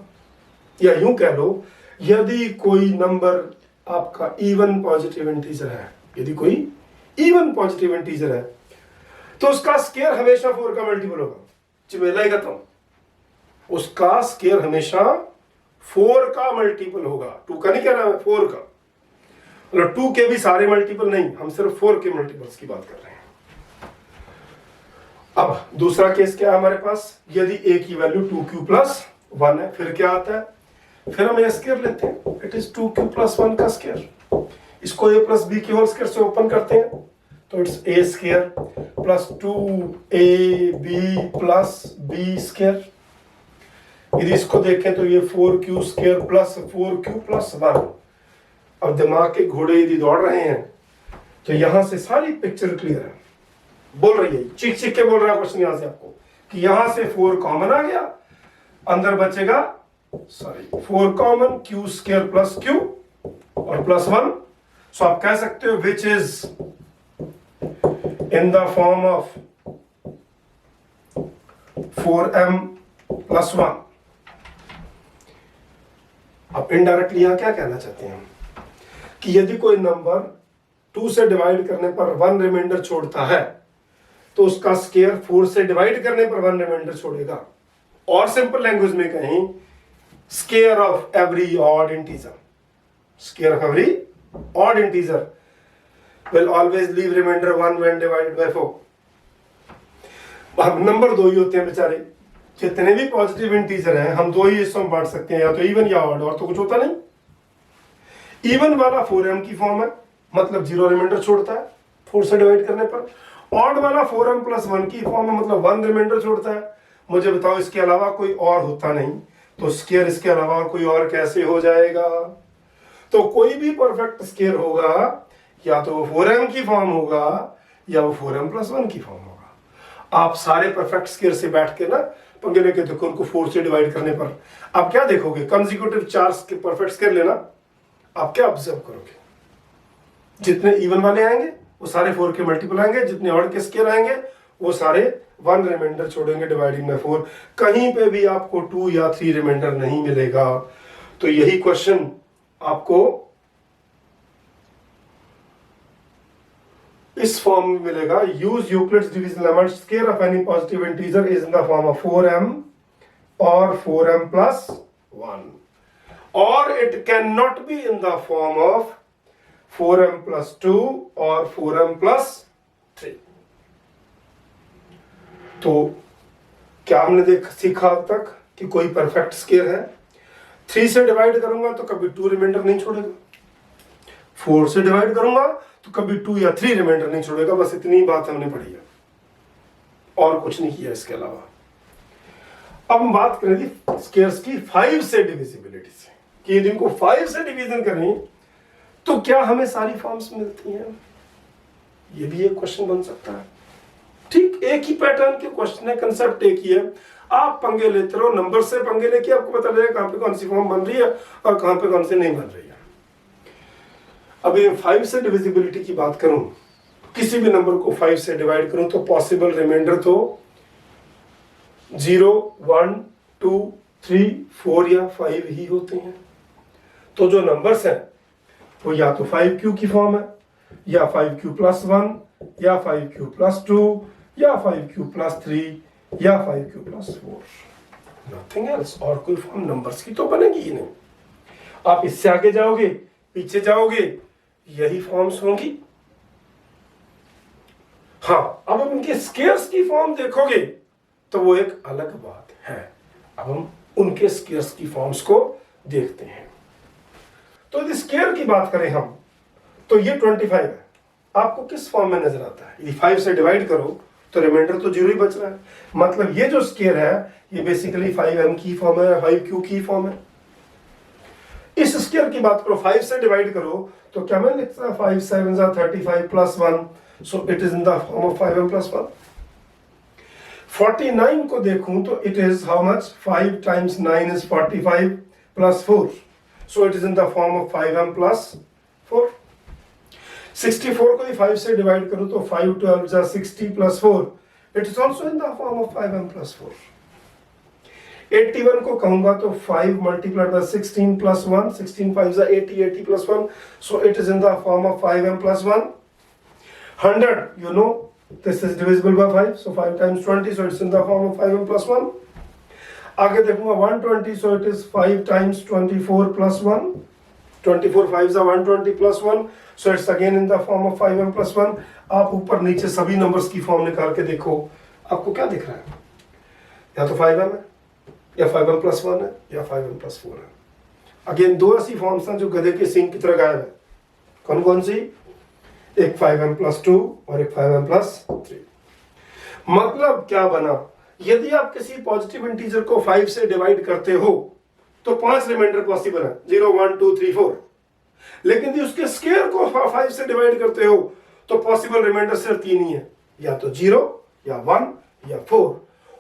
या यूं कह लो यदि कोई नंबर आपका इवन पॉजिटिव इंटीजर है, यदि कोई इवन पॉजिटिव इंटीजर है तो उसका स्केयर हमेशा 4 का मल्टीपल होगा। चिमेला ही खत्म, उसका स्केयर हमेशा 4 का मल्टीपल होगा, 2 का नहीं कह रहा है, 4 का। मतलब 2 के भी सारे मल्टीपल नहीं, हम सिर्फ 4 के मल्टीपल्स की बात कर रहे हैं। अब दूसरा केस क्या है हमारे पास, यदि a की वैल्यू 2q प्लस 1 है, फिर क्या आता है, फिर हम a स्केयर लेते हैं, इट इज 2q प्लस 1 का स्केयर। इसको a प्लस b की होल स्केयर से ओपन करते हैं तो it's a square plus 2ab plus b square. यदि इसको देखें तो ये 4q square plus 4q plus 1। अब दिमाग के घोड़े यदि दौड़ रहे हैं तो यहां से सारी पिक्चर क्लियर है, बोल रही है, चीख चीख के बोल रहा है क्वेश्चन यहां से आपको कि यहां से 4 कॉमन आ गया, अंदर बचेगा 4 common, q square plus q और प्लस 1। सो आप कह सकते हो विच is in the form of 4m plus 1। अब इनडायरेक्टली यहां क्या कहना चाहते हैं कि यदि कोई नंबर 2 से डिवाइड करने पर 1 रिमाइंडर छोड़ता है तो उसका स्केयर 4 से डिवाइड करने पर 1 रिमाइंडर छोड़ेगा। और सिंपल लैंग्वेज में कहें, square of every odd integer, square of every odd integer will always leave remainder 1 when divided by 4। अब नंबर 2 ही होते हैं बेचारे, जितने भी पॉजिटिव इंटीजर हैं हम 2 ही हिस्सों में बांट सकते हैं, या तो इवन या ऑड, और तो कुछ होता नहीं। इवन वाला 4m की फॉर्म है, मतलब 0 रिमाइंडर छोड़ता है 4 से डिवाइड करने पर। ऑड वाला 4m प्लस 1 की फॉर्म है, मतलब 1 रिमाइंडर छोड़ता है। मुझे बताओ इसके अलावा कोई और होता नहीं, तो स्केयर इसके अलावा कोई और कैसे हो जाएगा। तो कोई भी परफेक्ट स्केयर होगा या तो वो 4m की फॉर्म होगा या वो 4m प्लस 1 की फॉर्म होगा। आप सारे परफेक्ट स्केयर से बैठ के ना पंगे लेके देखो उनको 4 से डिवाइड करने पर आप क्या देखोगे, कंसेक्यूटिव 4 के परफेक्ट स्केयर लेना, आप क्या ऑब्जर्व करोगे, जितने इवन वाले आएंगे वो सारे 4 के मल्टीपल आएंगे, जितने ऑड के स्केयर आएंगे वो सारे 1 रिमाइंडर छोड़ेंगे डिवाइडिंग बाय 4। कहीं पे भी आपको 2 या 3 रिमाइंडर नहीं मिलेगा। तो यही क्वेश्चन आपको इस फॉर्म में मिलेगा, use Euclid's division lemma, square of any positive integer is in the form of 4m और 4m प्लस 1, और it can not be in the form of 4m plus 2 और 4m प्लस 3। तो क्या हमने सीखा अब तक कि कोई परफेक्ट स्केयर है, 3 से डिवाइड करूंगा तो कभी 2 रिमाइंडर नहीं छोड़ेगा, 4 से डिवाइड करूंगा तो कभी 2 या 3 रिमाइंडर नहीं छोड़ेगा। बस इतनी बात हमने पढ़ी है और कुछ नहीं किया इसके अलावा। अब हम बात करेंगे स्केयर्स की 5 से डिविजिबिलिटी से, कि यदि इनको 5 से डिवीजन करें तो क्या हमें सारी फॉर्म्स मिलती हैं। ये भी एक क्वेश्चन बन सकता है। ठीक एक ही पैटर्न के क्वेश्चन है, कंसेप्ट एक ही है, आप पंगे लेते रहो, नंबर से पंगे लेके आपको पता लगेगा कहां पे कौन सी फॉर्म बन रही है और कहां पे कौन सी नहीं बन रही है। अब ये 5 से डिविजिबिलिटी की बात करूं, किसी भी नंबर को 5 से डिवाइड करूं तो पॉसिबल रिमाइंडर तो 0, 1, 2, 3, 4 या 5 ही होते हैं। तो जो नंबर्स हैं वो या तो 5q की फॉर्म है, या 5q प्लस 1, या 5q प्लस 2, या 5q प्लस 3, या 5q प्लस 4, नथिंग एल्स। और कोई फॉर्म नंबर्स की तो बनेगी ही नहीं। आप इससे आगे जाओगे, पीछे जाओगे, यही फॉर्म्स होंगी। हाँ, अब हम उनके स्केयर्स की फॉर्म देखोगे तो वो एक अलग बात है। अब हम उनके स्केयर्स की फॉर्म्स को देखते हैं। तो यदि स्केयर की बात करें हम, तो ये 25 है, आपको किस फॉर्म में नजर आता है। यदि 5 से डिवाइड करो तो रिमाइंडर तो 0 ही बच रहा है। मतलब ये जो स्केयर है ये बेसिकली 5m की फॉर्म है, 5q की फॉर्म है। इस स्केयर की बात करो, 5 से डिवाइड करो तो क्या मैं लिखता 5 7 35 plus 1, so it is in the form of 5m plus 1। 49 को देखूं तो it is how much, 5 times 9 is 45 plus 4, so it is in the form of 5m plus 4। 64 को भी 5 से डिवाइड करूं तो 5 12 60 plus 4, it is also in the form of 5m plus 4। 81 को कहूंगा तो 5 multiplied by 16 plus 1, 16 5 80, 80 plus 1, so it is in the form of 5m plus 1. 100, you know, this is divisible by 5, so 5 times 20, so it's in the form of 5m plus 1. आगे देखूंगा 120, so it is 5 times 24 plus 1, 24 5 120 plus 1, so it's again in the form of 5m plus 1. आप ऊपर नीचे सभी numbers की form निकाल के देखो, आपको क्या दिख रहा है? या तो 5m है, या 5m प्लस 1 है, या 5m प्लस 4 है। अगेन दो ऐसी फॉर्म्स हैं जो गधे के सींग की तरह गायब है। कौन कौन सी? एक 5m प्लस 2 और एक 5m प्लस 3। मतलब क्या बना, यदि आप किसी पॉजिटिव इंटीजर को 5 से डिवाइड करते हो तो 5 रिमाइंडर पॉसिबल है, 0 1 2 3 4। लेकिन यदि उसके स्क्वायर को 5 से डिवाइड करते हो तो पॉसिबल रिमाइंडर सिर्फ 3 ही है, या तो 0 या 1 या 4।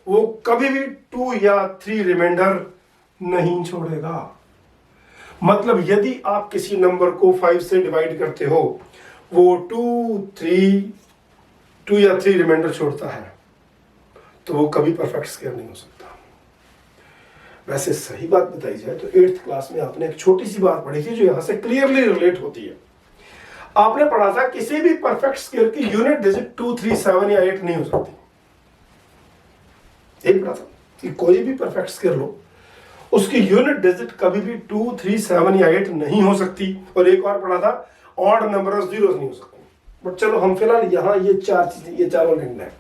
वो कभी भी 2 या 3 रिमाइंडर नहीं छोड़ेगा। मतलब यदि आप किसी नंबर को 5 से डिवाइड करते हो वो 2 या 3 रिमाइंडर छोड़ता है, तो वो कभी परफेक्ट स्क्वायर नहीं हो सकता। वैसे सही बात बताई जाए तो 8th क्लास में आपने एक छोटी सी बात पढ़ी थी जो यहां से क्लियरली रिलेट होती है। आपने पढ़ा था किसी भी परफेक्ट स्क्वायर की यूनिट डिजिट 2 3 7 या 8 नहीं हो सकती। एक पढ़ा था कि कोई भी परफेक्ट स्क्वायर लो उसकी यूनिट डिजिट कभी भी 2 3 7 या 8 नहीं हो सकती। और एक और पढ़ा था ऑड नंबर ऑफ जीरोस नहीं हो सकते। बट चलो हम फिलहाल यहां ये चार चीजें, ये चारों निर्णय।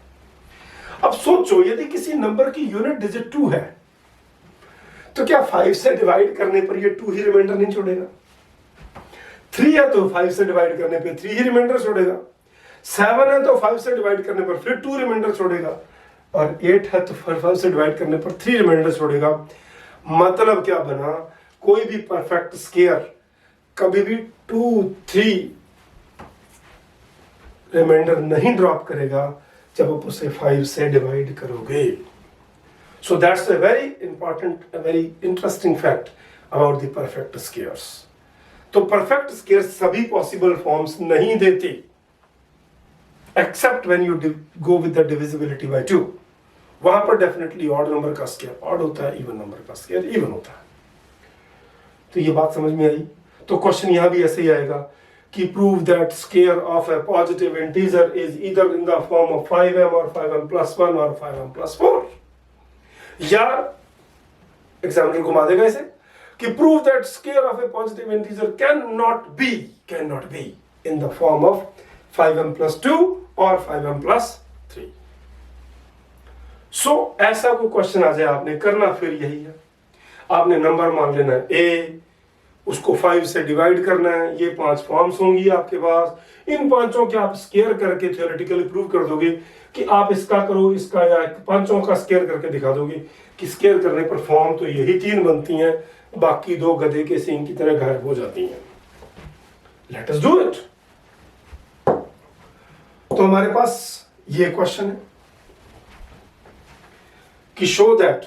अब सोचो यदि किसी नंबर की यूनिट डिजिट 2 है तो क्या 5 से डिवाइड करने पर ये 2 ही रिमाइंडर नहीं छोड़ेगा? 3 है तो 5 से डिवाइड करने पर 3 ही रिमाइंडर छोड़ेगा। 7 है तो 5 से डिवाइड करने पर फिर 2 रिमाइंडर छोड़ेगा। और 8 है तो 5 से डिवाइड करने पर 3 रिमाइंडर छोड़ेगा। मतलब क्या बना, कोई भी परफेक्ट स्क्वायर कभी भी 2 3 रिमाइंडर नहीं ड्रॉप करेगा जब आप उसे 5 से डिवाइड करोगे। So that's a very important, a very interesting fact about the perfect squares. तो परफेक्ट स्क्वायर्स सभी पॉसिबल फॉर्म्स नहीं देते except when you go with the divisibility bye 2। वहां पर डेफिनेटली ऑड नंबर का स्क्वायर ऑड होता है, इवन नंबर का स्क्वायर इवन होता है। तो ये बात समझ में आई। तो क्वेश्चन यहां भी ऐसे ही आएगा कि prove that square of a positive integer is either in the form of 5m और 5m प्लस 1 और 5m प्लस 4। या एग्जाम्पल घुमा देगा इसे कि prove that square of A positive integer can not be in the form of 5m plus 2 और 5m plus 3। सो ऐसा कोई क्वेश्चन आ जाए, आपने करना फिर यही है, आपने नंबर मान लेना है a, उसको 5 से डिवाइड करना है। ये 5 फॉर्म्स होंगी आपके पास, इन पांचों के आप स्क्वायर करके थ्योरेटिकली प्रूव कर दोगे कि आप इसका करो इसका, या पांचों का स्क्वायर करके दिखा दोगे कि स्क्वायर करने पर फॉर्म तो यही 3 बनती हैं, बाकी 2 गधे के सींग की तरह गायब हो जाती हैं। Let us do it. तो हमारे पास ये क्वेश्चन है कि show that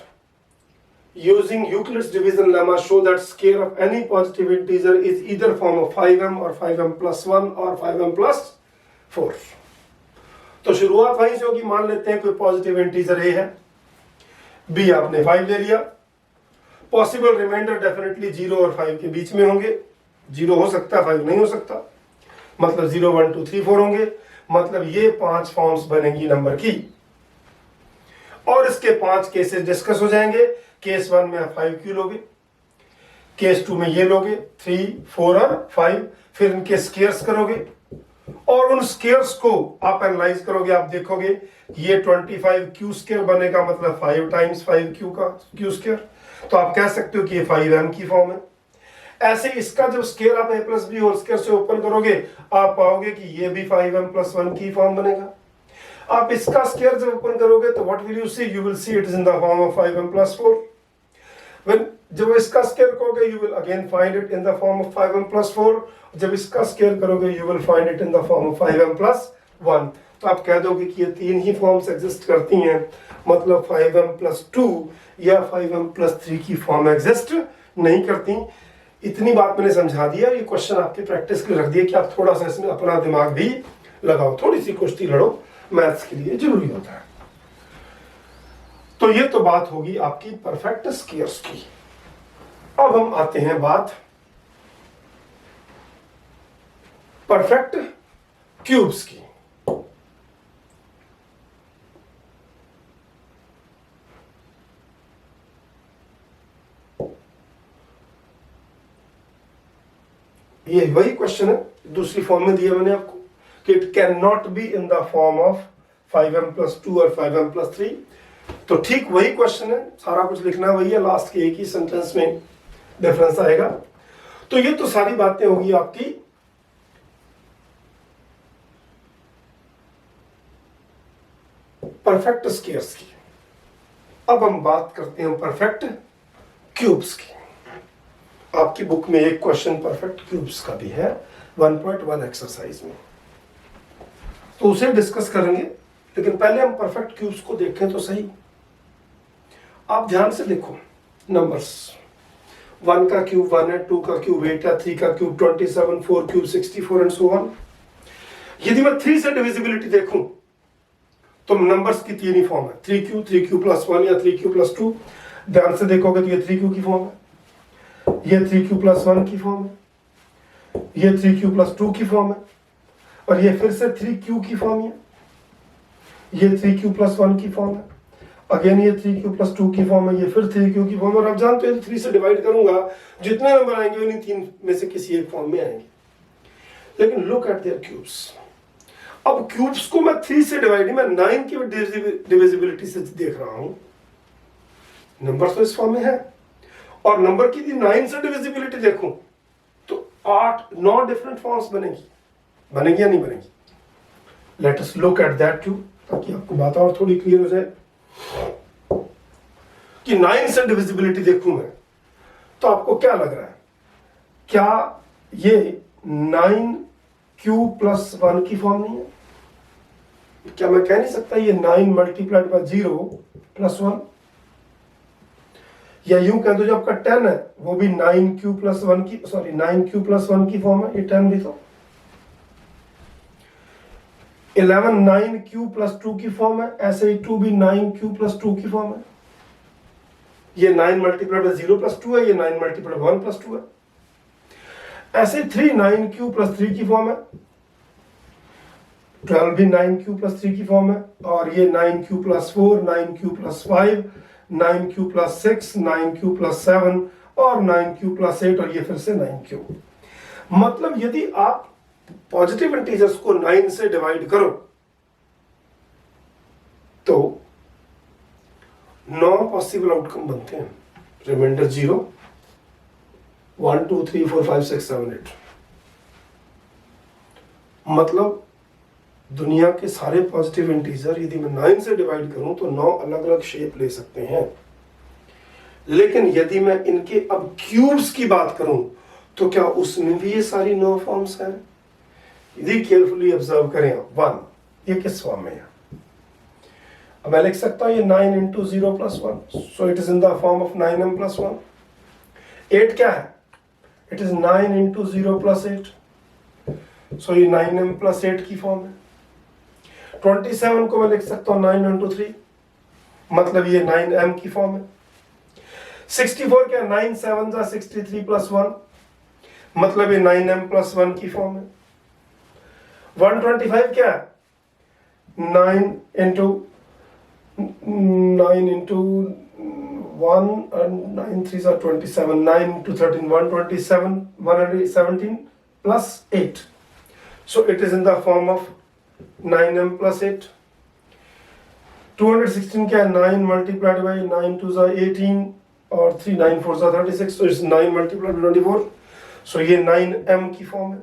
using Euclid's division lemma show that square of any positive integer is either form of 5m or 5m plus 1 or 5m plus 4। तो शुरुआत वहीं से होगी। मान लेते हैं कोई पॉजिटिव इंटीजर a है, b आपने 5 ले लिया। पॉसिबल रिमाइंडर डेफिनेटली 0 और 5 के बीच में होंगे। 0 हो सकता है, 5 नहीं हो सकता। मतलब 0 1 2 3 4 होंगे। मतलब ये 5 फॉर्म्स बनेंगी नंबर की और इसके 5 केसेस डिस्कस हो जाएंगे। केस 1 में आप 5q लोगे, केस 2 में ये लोगे 3 4 और 5, फिर इनके स्क्वायर्स करोगे और उन स्क्वायर्स को आप एनालाइज करोगे। आप देखोगे ये 25q स्क्वायर बनेगा, मतलब 5 टाइम्स 5q का q स्क्वायर। तो आप कह सकते हो कि ये 5m की फॉर्म है। ऐसे इसका जब स्क्वायर आप a plus b whole square से ओपन करोगे आप पाओगे कि ये भी 5m प्लस 1 की फॉर्म बनेगा। आप इसका स्क्वायर जब ओपन करोगे तो what will you see, you will see it is in the form of 5m plus 4. When जब इसका स्क्वायर करोगे you will again find it in the form of 5m plus 4. जब इसका स्क्वायर करोगे you will find it in the form of 5m plus 1. तो आप कह दोगे कि ये तीन ही फॉर्म्स एग्जिस्ट करती हैं, मतलब 5m plus 2 या 5m plus 3 की फॉर्म एग्जिस्ट नहीं करती. इतनी बात मैंने समझा दिया. ये क्वेश्चन आपकी प्रैक्टिस के लिए रख दिया कि आप थोड़ा सा इसमें अपना दिमाग भी लगाओ, थोड़ी सी कुश्ती लड़ो, मैथ्स के लिए जरूरी होता है. तो ये तो बात होगी आपकी परफेक्ट स्क्वायर्स की. अब हम आते हैं बात परफेक्ट क्यूब्स की. ये वही क्वेश्चन है, दूसरी फॉर्म में दिया मैंने आपको कि it can not be in the form of 5m plus 2 और 5m plus 3. तो ठीक वही क्वेश्चन है, सारा कुछ लिखना वही है, लास्ट के एक ही सेंटेंस में डिफरेंस आएगा. तो ये तो सारी बातें होगी आपकी परफेक्ट स्क्वायर्स की. अब हम बात करते हैं परफेक्ट क्यूब्स की. आपकी बुक में एक क्वेश्चन परफेक्ट क्यूब्स का भी है 1.1 एक्सरसाइज में, तो उसे डिस्कस करेंगे. लेकिन पहले हम परफेक्ट क्यूब्स को देखें तो सही. आप ध्यान से देखो नंबर्स. 1 का क्यूब 1 है, 2 का क्यूब 8 है, 3 का cube 27, 4 cube 64 and so on. यदि मैं 3 से डिविजिबिलिटी देखूं तो नंबर्स की तीन ही फॉर्म है, 3q plus 1 या 3q plus 2. ध्यान से देखोगे तो ये 3q की फॉर्म है, ये 3q plus 1 की फॉर्म है, ये 3q plus 2 की फॉर्म है, और ये फिर से 3q की फॉर्म है, ये 3q plus 1 की फॉर्म है, अगेन ये 3q plus 2 की फॉर्म है, ये फिर 3q की फॉर्म है. और आप जानते हो 3 से डिवाइड करूंगा जितने नंबर आएंगे उन्हीं तीन में से किसी एक फॉर्म में आएंगे. लेकिन लुक एट देयर क्यूब्स. अब क्यूब्स को मैं 3 से डिवाइड, मैं 9 की डिविजिबिलिटी से देख रहा हूं. नंबर तो इस फॉर्म में है, और नंबर की 9 से डिविजिबिलिटी देखूं तो 8-9 डिफरेंट फॉर्म्स बनेगी या नहीं बनेगी. Let us look at that too, ताकि आपको बात और थोड़ी क्लियर हो जाए कि 9 से डिविजिबिलिटी देखूं मैं तो आपको क्या लग रहा है, क्या ये 9q plus 1 की फॉर्म नहीं है? क्या मैं कह नहीं सकता ये 9 multiplied by 0 plus 1? या यूं कह दो जो आपका 10 है वो भी 9q plus 1 की, सॉरी 9q plus 1 की फॉर्म है, ये 10 भी तो. 11 9q plus 2 की फॉर्म है, ऐसे ही 2 भी 9q plus 2 की फॉर्म है. ये 9 multiplied by 0 plus 2 है, ये 9 multiplied by 1 plus 2 है. ऐसे 3 9q plus 3 की फॉर्म है, 12 भी 9q plus 3 की फॉर्म है, और ये 9q plus 4, 9q plus 5, 9q plus 6, 9q plus 7 और 9q plus 8, और ये फिर से 9q. मतलब यदि आप पॉजिटिव इंटीजर्स को 9 से डिवाइड करो तो 9 पॉसिबल आउटकम बनते हैं. रिमाइंडर 0, 1 2 3 4 5 6 7 8. मतलब दुनिया के सारे पॉजिटिव इंटीजर यदि मैं 9 से डिवाइड करूं तो 9 अलग अलग शेप ले सकते हैं. लेकिन यदि मैं इनके अब क्यूब्स की बात करूं तो क्या उसमें भी ये सारी 9 फॉर्म्स हैं? यदि केयरफुली ऑब्जर्व करें, 1 ये किस फॉर्म में है? अब मैं लिख सकता हूं ये 9 into 0 plus 1, so it is in the form of 9m plus 1. 8 क्या है? It is 9 into 0 plus 8, so ये 9m plus 8 की फॉर्म है. 27 को मैं लिख सकता हूँ 9 into 3, मतलब ये 9m की फॉर्म है. 64 क्या, 9 7 जा 63 plus 1, मतलब ये 9m plus 1 की फॉर्म है. 125 क्या है, 9 into 1 and 9 3s are 27, 9 into 13 127, 117 plus 8, so it is in the form of 9m plus 8. 216 क्या है, 9 multiplied by 9 2s are 18 और 3 9 4s are 36, so it's 9 multiplied by 24, so ये 9m की फॉर्म है.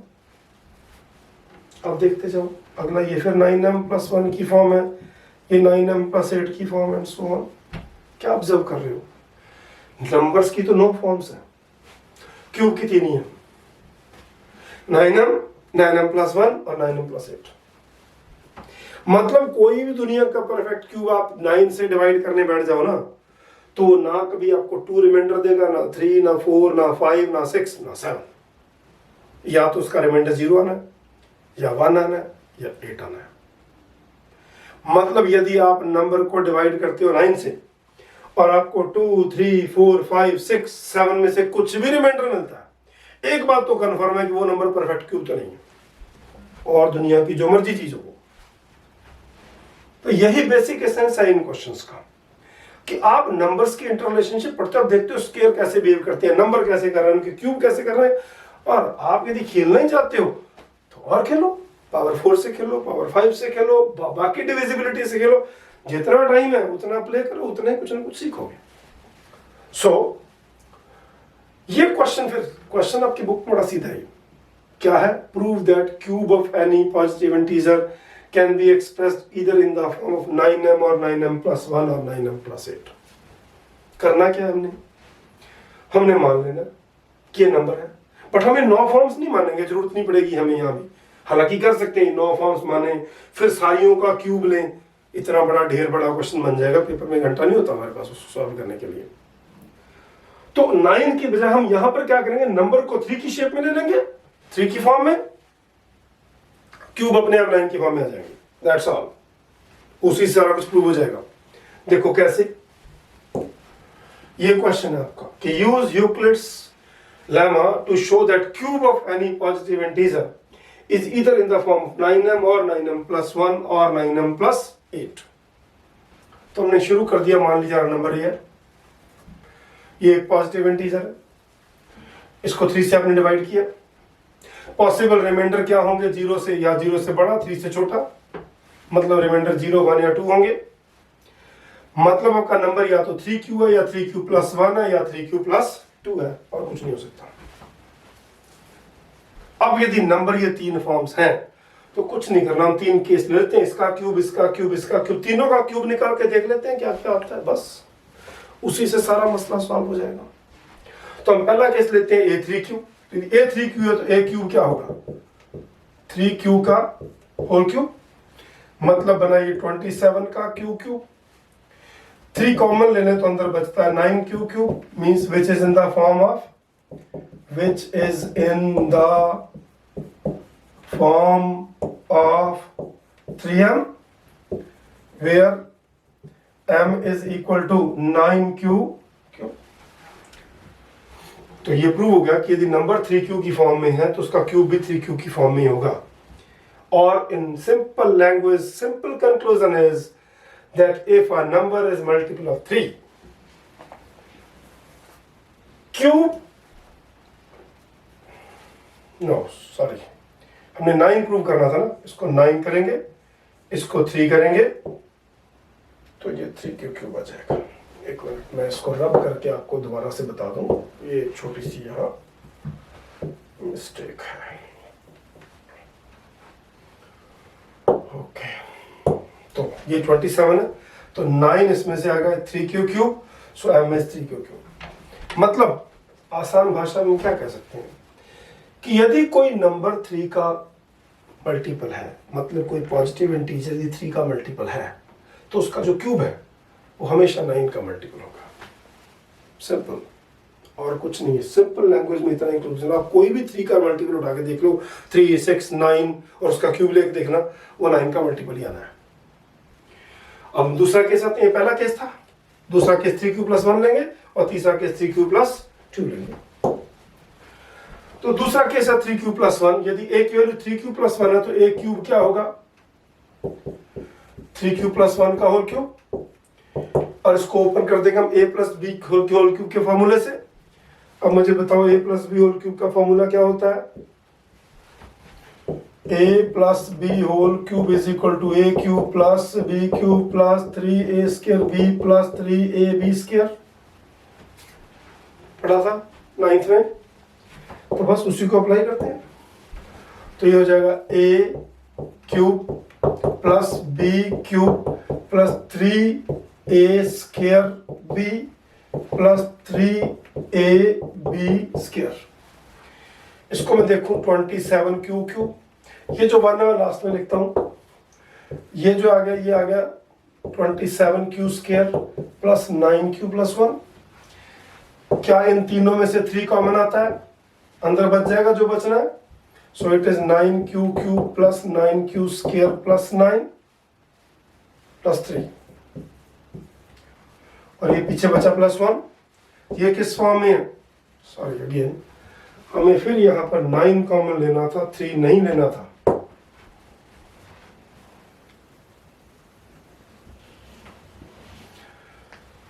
अब देखते जाओ अगला ये फिर 9m+1 की फॉर्म है, ये 9m+8 की फॉर्म है, सो ऑन। क्या ऑब्जर्व कर रहे हो? नंबर्स की तो 9 फॉर्म्स है, क्यूब की 3 ही है, 9m, 9m+1 और 9m+8। मतलब कोई भी दुनिया का परफेक्ट क्यूब आप 9 से डिवाइड करने बैठ जाओ ना, तो ना कभी आपको 2 रिमाइंडर देगा, ना 3, ना 4, ना 5, ना 6, ना 7। या तो उसका रिमाइंडर 0 आना है, या 1 आना है, या 8 आना है। मतलब यदि आप नंबर को डिवाइड करते हो 9 से और आपको 2, 3, 4, 5, 6, 7 में से कुछ भी रिमाइंडर मिलता है, एक बात तो कंफर्म है कि वो नंबर परफेक्ट क्यूब तो नहीं है, और दुनिया की जो मर्जी चीज हो। तो यही बेसिक एसेंस है इन क्वेश्चंस का, कि आप नंबर्स की इंटररिलेशनशिप पढ़ते हो, देखते हो स्केयर कैसे बिहेव करते हैं, नंबर कैसे कर रहे हैं, उनके क्यूब कैसे कर रहे हैं। और आप यदि खेलना ही चाहते हो तो और खेलो, पावर 4 से खेलो, पावर 5 से खेलो, बाकी डिविजिबिलिटी से खेलो, जितना टाइम है उतना प्ले करो, उतना ही कुछ ना कुछ सीखोगे। सो ये क्वेश्चन, फिर क्वेश्चन आपकी बुक में बड़ा सीधा है, क्या है? Prove that cube of any positive integer can be expressed either in the form of 9m or 9m+1 or 9m+8। करना क्या है? हमने मान लेना कि ये नंबर है, बट हमें 9 फॉर्म्स नहीं मानेंगे, जरूरत नहीं पड़ेगी हमें यहाँ भी। हालांकि कर सकते हैं 9 फॉर्म्स माने, फिर सारियों का क्यूब लें, इतना बड़ा ढेर बड़ा क्वेश्चन बन जाएगा, पेपर में घंटा नहीं होता हमारे पास उसको सॉल्व करने के लिए। तो 9 की बजाय हम यहां पर क्या करेंगे, नंबर को 3 की शेप में ले लेंगे, 3 की फॉर्म में, क्यूब अपने आप 9 की फॉर्म में आ जाएंगे, दैट्स ऑल। उसी से सारा कुछ प्रूव हो जाएगा। देखो कैसे, ये क्वेश्चन है आपका कि use Euclid's lemma to show that cube of any positive integer is either in the form of 9m और 9m+1 और 9m+8। तो हमने शुरू कर दिया, मान लीजिए नंबर ये एक पॉजिटिव इंटीजर है, इसको 3 से आपने डिवाइड किया। पॉसिबल रिमाइंडर क्या होंगे? 0 से, या 0 से बड़ा, 3 से छोटा, मतलब रिमाइंडर 0, 1 या 2 होंगे। मतलब आपका नंबर या तो 3q है, या 3q+1 है, या 3q+2 है, और कुछ नहीं हो सकता। अब यदि नंबर ये 3 फॉर्म्स हैं तो कुछ नहीं करना, हम 3 केस ले लेते हैं, इसका क्यूब, इसका क्यूब, इसका क्यूब, तीनों का क्यूब निकाल के देख लेते हैं क्या क्या आता है, बस उसी से सारा मसला सॉल्व हो जाएगा। तो हम पहला केस लेते हैं a3q। a3q है तो a क्यूब क्या होगा? 3q का होल क्यूब, मतलब बना ये 27 का क्यूब। 3 कॉमन ले लें तो अंदर बचता है 9q3, means which is in the form of, which is in the form of 3m, where m is equal to 9q। तो ये प्रूव हो गया कि यदि नंबर 3q की फॉर्म में है तो उसका क्यूब भी 3q की फॉर्म में ही होगा। और in simple language, simple conclusion is that if a number is multiple of 3, cube, no sorry, हमने 9 प्रूव करना था ना, इसको 9 करेंगे, इसको 3 करेंगे, तो ये 3q³ आ जाएगा। एक मिनट, मैं इसको रब करके आपको दोबारा से बता दूं, ये छोटी सी यहाँ मिस्टेक है। ओके, तो ये 27 है, तो 9 इसमें से आ गया 3q³, so m is 3q³। मतलब आसान भाषा में क्या कह सकते हैं कि यदि कोई नंबर 3 का मल्टीपल है, मतलब कोई पॉजिटिव इंटीजर यदि 3 का मल्टीपल है, तो उसका जो क्यूब है वो हमेशा 9 का मल्टीपल होगा। सिंपल, और कुछ नहीं है। सिंपल लैंग्वेज में इतना इंक्लूजन, आप कोई भी 3 का मल्टीपल उठा के देख लो, 3, 6, 9 और उसका क्यूब लेके देखना, वो 9 का मल्टीपल ही आना है। अब दूसरा केस आते हैं, पहला केस था, दूसरा केस 3q+1 लेंगे और तीसरा केस 3q+2 लेंगे। तो दूसरा केस है 3q+1। यदि a की वैल्यू 3q+1 है तो a क्यूब क्या होगा? 3q+1 का होल क्यूब, और इसको ओपन कर देंगे हम a+b होल क्यूब के फॉर्मूले से। अब मुझे बताओ a+b होल क्यूब का फॉर्मूला क्या होता है? a+b whole cube is equal to a cube plus b cube plus 3a² b plus 3ab²। पढ़ा था 9th में, तो बस उसी को अप्लाई करते हैं। तो ये हो जाएगा a cube plus b cube plus 3a square b plus 3ab square. इसको मैं देखूं 27 क्यू क्यूब, ये जो वन है मैं लास्ट में लिखता हूं, ये जो आ गया ये आ गया 27 Q square plus 9 Q plus 1। क्या इन तीनों में से 3 कॉमन आता है? अंदर बच जाएगा जो बचना है। सो it is 9 Q cube plus 9 Q square plus 9 plus 3, और ये पीछे बचा प्लस 1। ये किस फॉर्म में है? सॉरी अगेन, हमें फिर यहां पर 9 कॉमन लेना था, 3 नहीं लेना था।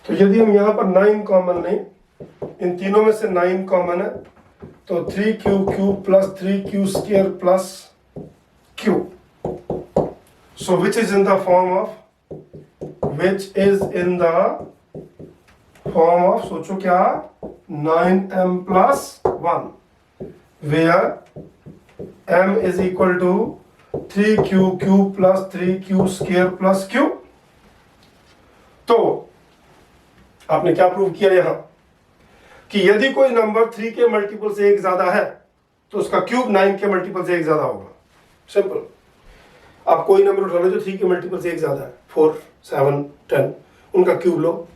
तो यदि हम यहां पर 9 कॉमन लें, इन तीनों में से 9 कॉमन है, तो 3 q cube plus 3 q square plus q. So which is in the form of, which is in the form of, सोचो क्या, 9m plus 1, where m is equal to 3 q cube plus 3 q square plus q. तो आपने क्या prove किया यहां कि यदि कोई नंबर 3 के मल्टीपल से एक ज्यादा है तो उसका क्यूब 9 के मल्टीपल से एक ज्यादा होगा। सिंपल। आप कोई नंबर उठा लो जो 3 के मल्टीपल से एक ज्यादा है, 4, 7, 10, उनका क्यूब लो,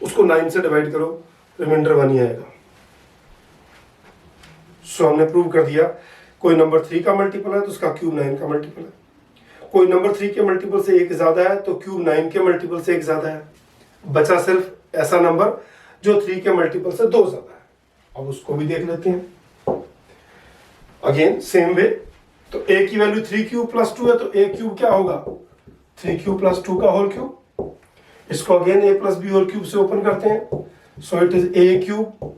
उसको 9 से डिवाइड करो, रिमाइंडर 1 ही आएगा। सो हमने प्रूव कर दिया कोई नंबर 3 का मल्टीपल है तो उसका क्यूब 9 का मल्टीपल है। कोई नंबर 3 के मल्टीपल से एक ज्यादा है तो क्यूब 9 के मल्टीपल से एक ज्यादा है। बचा सिर्फ ऐसा नंबर जो 3 के मल्टीपल से 2 ज्यादा है। अब उसको भी देख लेते हैं। अगेन सेम वे, तो a की वैल्यू 3 क्यूब प्लस 2 है तो a क्यूब क्या होगा? 3 क्यूब प्लस 2 का होल क्यूब। इसको again a plus b whole cube से ओपन करते हैं। So it is a cube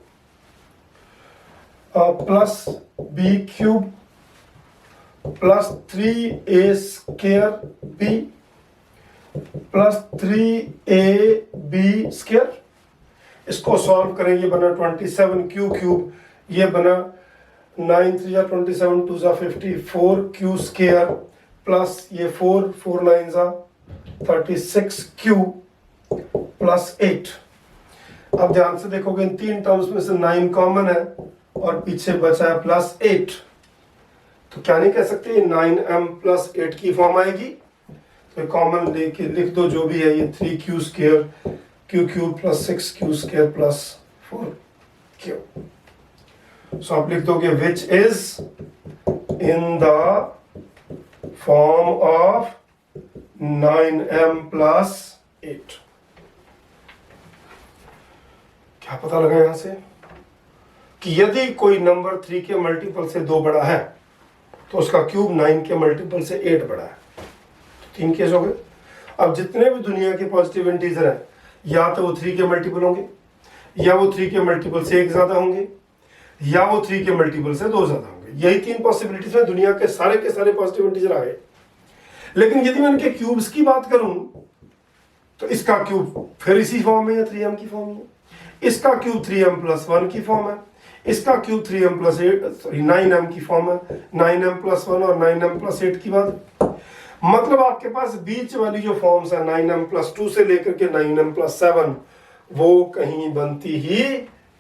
plus b cube plus 3a square b plus 3ab square. इसको सॉल्व करें, ये बना 27 क्यू क्यूब, ये बना 9 3 27 2 54 क्यू स्क्वायर प्लस ये 4 4 9 36 क्यू प्लस 8। अब ध्यान से देखोगे इन तीन टर्म्स में से 9 कॉमन है और पीछे बचा है प्लस 8, तो क्या नहीं कह सकते 9m प्लस 8 की फॉर्म आएगी। तो कॉमन लेके लिख दो जो भी है, ये 3 q square q cube plus 6 q square plus 4 q. So आप लिख दोगे which is in the form of 9m plus 8। क्या पता लगा यहां से कि यदि कोई नंबर 3 के मल्टीपल से 2 बड़ा है तो उसका क्यूब 9 के मल्टीपल से 8 बड़ा है। 3 केस हो गए। अब जितने भी दुनिया के पॉजिटिव इंटीजर हैं, या तो वो 3 के मल्टीपल होंगे, या वो 3 के मल्टीपल से एक ज्यादा होंगे, या वो 3 के मल्टीपल से 2 ज्यादा होंगे। यही 3 पॉसिबिलिटीज में दुनिया के सारे पॉजिटिव इंटीजर आ गए। लेकिन यदि मैं इनके क्यूब्स की बात करूं तो इसका क्यूब फिर इसी फॉर्म में है, 3m की फॉर्म में। इसका क्यूब 3m प्लस 1 की फॉर्म है, इसका क्यूब 3m प्लस 9m की फॉर्म है, 9m प्लस 1 और 9m प्लस 8 की बात। मतलब आपके पास बीच वाली जो फॉर्म्स है 9m प्लस 2 से लेकर के 9m प्लस 7, वो कहीं बनती ही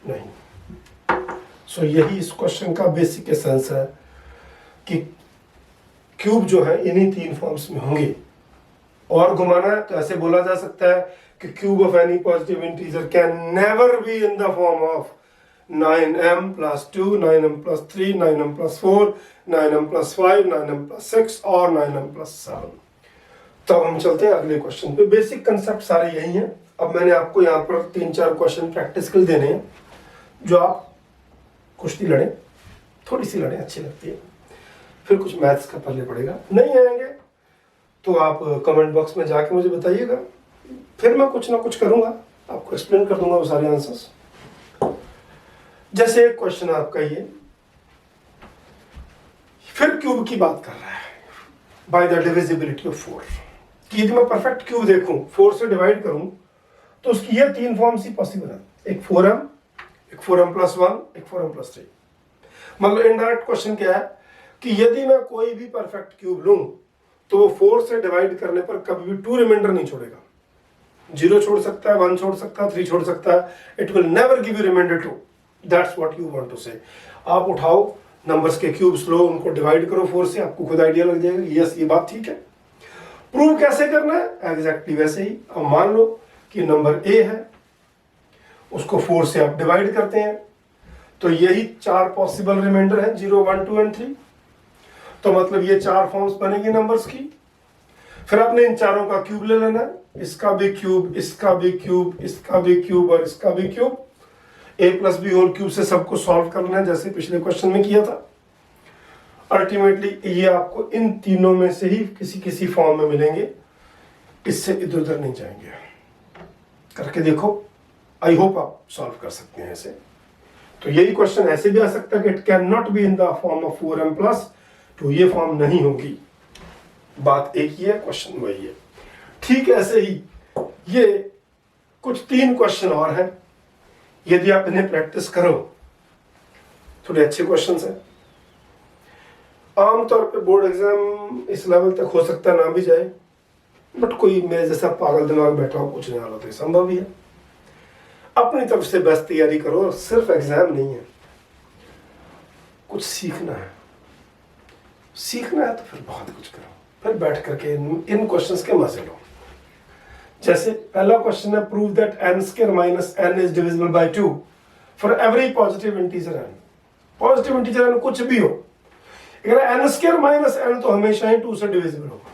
नहीं। सो यही इस क्वेश्चन का बेसिक एसेंस है कि क्यूब जो है इन्हीं 3 फॉर्म्स में होंगे। और घुमाना है तो ऐसे बोला जा सकता है कि cube of any positive integer can never be in the form of 9m plus 2, 9m plus 3, 9m plus 4, 9m plus 5, 9m plus 6 और 9m प्लस 7। तो हम चलते हैं अगले क्वेश्चन पे। बेसिक कंसेप्ट सारे यही हैं। अब मैंने आपको यहाँ पर 3-4 क्वेश्चन प्रैक्टिस के लिए देने हैं, जो आप कुश्ती लड़ें, थोड़ी सी लड़ें, अच्छी लगती है। फिर कुछ मैथ्स का पल्ले पड़ेगा, नहीं आएंगे तो आप कमेंट बॉक्स में जाके मुझे बताइएगा, फिर मैं कुछ ना कुछ करूँगा, आपको एक्सप्लेन कर दूंगा वो सारे आंसर्स। जैसे एक क्वेश्चन आपका ये फिर क्यूब की बात कर रहा है, बाय द डिविजिबिलिटी ऑफ 4, कि यदि मैं परफेक्ट क्यूब देखूं, 4 से डिवाइड करूं तो उसकी ये 3 फॉर्म्स ही पॉसिबल है, एक 4m, एक 4m प्लस 1, एक 4m प्लस 3। मतलब इनडायरेक्ट क्वेश्चन क्या है कि यदि मैं कोई भी परफेक्ट क्यूब लूं तो 4 से डिवाइड करने पर कभी भी 2 रिमाइंडर नहीं छोड़ेगा। 0 छोड़ सकता है, 1 छोड़ सकता है, 3 छोड़ सकता है, it will never give you reminder 2। That's what you want to say. आप उठाओ नंबर्स के क्यूब्स लो, उनको डिवाइड करो 4 से, आपको खुद आइडिया लग जाएगा। यस, ये बात ठीक है। प्रूव कैसे करना है? एग्जैक्टली वैसे ही। अब मान लो कि नंबर ए है, उसको 4 से आप डिवाइड करते हैं, तो यही 4 पॉसिबल रिमाइंडर हैं, 0, 1, 2 एंड 3। तो मतलब ये 4 फॉर्म्स बनेंगी नंबर्स की। फिर आपने इन चारों का क्यूब ले लेना है, इसका भी क्यूब, इसका भी क्यूब, इसका भी क्यूब और इसका भी cube. a plus b whole cube से सबको सॉल्व करना है, जैसे पिछले क्वेश्चन में किया था। अल्टीमेटली ये आपको इन तीनों में से ही किसी किसी फॉर्म में मिलेंगे, इससे इधर उधर नहीं जाएंगे। करके देखो, आई होप आप सॉल्व कर सकते हैं ऐसे। तो यही क्वेश्चन ऐसे भी आ सकता है कि it can not be in the form of 4m+, तो ये फॉर्म नहीं होगी। बात एक ही है, क्वेश्चन वही है। ठीक ऐसे ही ये कुछ 3 क्वेश्चन और हैं, यदि आप इन्हें प्रैक्टिस करो, थोड़े अच्छे क्वेश्चंस हैं। आमतौर पे बोर्ड एग्जाम इस लेवल तक हो सकता है ना भी जाए, बट कोई मेरे जैसा पागल दिमाग बैठा हो पूछने वाला तो संभव ही है। अपनी तरफ से बेस्ट तैयारी करो, सिर्फ एग्जाम नहीं है, कुछ सीखना है। सीखना है तो फिर बहुत कुछ करो, फिर बैठ करके इन क्वेश्चंस के मजे लो। जैसे पहला क्वेश्चन है, prove that n² minus n is divisible by 2 for every positive integer n। Positive integer n कुछ भी हो, अगर n² माइनस n तो हमेशा ही 2 से डिविजिबल होगा।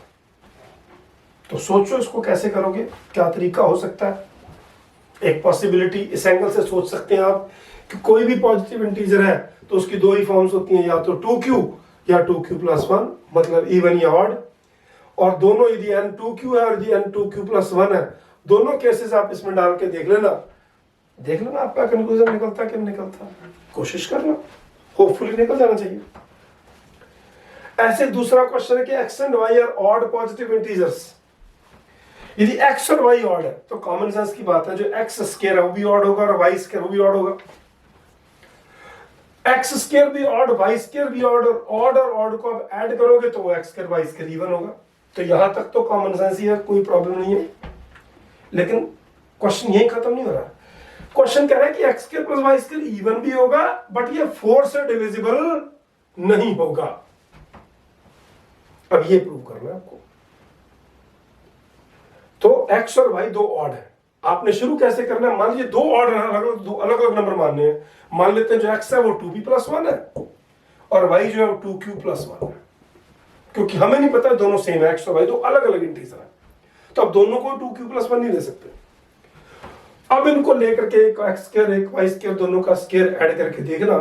तो सोचो इसको कैसे करोगे, क्या तरीका हो सकता है। एक पॉसिबिलिटी इस एंगल से सोच सकते हैं आप कि कोई भी पॉजिटिव इंटीजर है तो उसकी 2 ही फॉर्म्स होती हैं, या तो 2q या 2q+1, मतलब इवन या ऑड। और दोनों यदि n 2q है और यदि n 2q+1 है, दोनों केसेस आप इसमें डाल के देख लेना आपका कंक्लूजन निकलता कि नहीं निकलता। कोशिश करना, होपफुली निकल जाना चाहिए। ऐसे दूसरा क्वेश्चन है कि x and y are odd positive integers. यदि x और y ऑड है तो कॉमन सेंस की बात है, जो x² है वो भी ऑड होगा और y² वो भी ऑड होगा। x² भी ऑड, y² भी ऑड, और ऑड को आप ऐड करोगे तो वो x² y² इवन होगा। तो यहां तक तो कॉमन सेंस ही है, कोई प्रॉब्लम नहीं है। लेकिन क्वेश्चन यही खत्म नहीं हो रहा। क्वेश्चन कह रहा है कि x² + y² इवन भी होगा, बट ये 4 से डिविजिबल नहीं होगा। अब ये प्रूव करना है आपको। तो x और y 2 ऑड है, आपने शुरू कैसे करना है। मान लीजिए 2 ऑड दो अलग अलग नंबर मानने हैं। मान लेते हैं जो x है वो 2p+1 है और y जो है वो 2q+1 है, क्योंकि हमें नहीं पता दोनों सेम है, x और y 2 अलग अलग इंटीजर है, तो अब दोनों को 2q+1 नहीं ले सकते। अब इनको लेकर के एक x² एक y² दोनों का स्क्वायर ऐड करके देखना,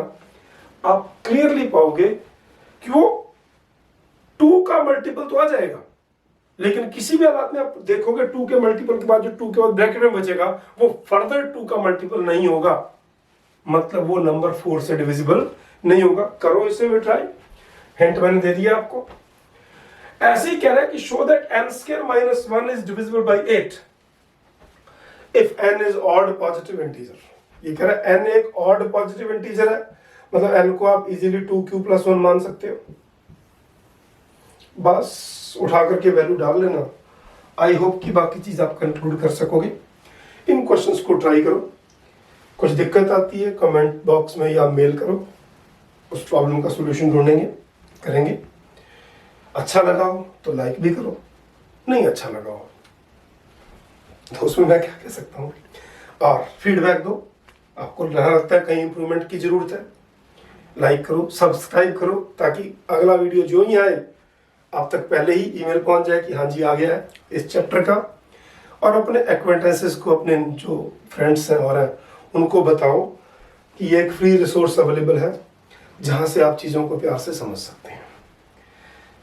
आप क्लियरली पाओगे कि वो 2 का मल्टीपल तो आ जाएगा, लेकिन किसी भी हालत में आप देखोगे 2 के मल्टीपल के बाद जो 2 के बाद ब्रैकेट में बचेगा वो फर्दर 2 का मल्टीपल नहीं होगा, मतलब वो नंबर 4 से डिविजिबल नहीं होगा। करो इसे भी ट्राई, हिंट मैंने दे दिया आपको। ऐसे ही कह रहा है कि show that n² minus 1 is divisible by 8 if n is odd positive integer. ये कह रहा है n एक ऑड पॉजिटिव इंटीजर है, मतलब n को आप इजीली 2q+1 मान सकते हो। बस उठा करके वैल्यू डाल लेना। आई होप कि बाकी चीज आप कंक्लूड कर सकोगे। इन क्वेश्चंस को ट्राई करो, कुछ दिक्कत आती है कमेंट बॉक्स में या मेल करो, उस प्रॉब्लम का सॉल्यूशन ढूंढेंगे, करेंगे। अच्छा लगा हो तो लाइक भी करो, नहीं अच्छा लगा हो तो उसमें मैं क्या कह सकता हूँ, और फीडबैक दो। आपको लगता है कहीं इंप्रूवमेंट की जरूरत है, लाइक करो, सब्सक्राइब करो, ताकि अगला वीडियो जो ही आए आप तक पहले ही ईमेल पहुंच जाए कि हाँ जी आ गया है इस चैप्टर का। और अपने एक्वेंटेंसेस को, अपने जो फ्रेंड्स हैं और हैं, उनको बताओ कि ये एक फ्री रिसोर्स अवेलेबल है जहां से आप चीज़ों को प्यार से समझ सकते हैं।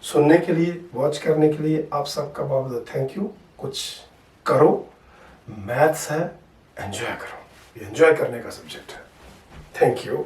सुनने के लिए, वॉच करने के लिए आप सबका बहुत बहुत थैंक यू। कुछ करो, मैथ्स है, एंजॉय करो, ये एंजॉय करने का सब्जेक्ट है। Thank you.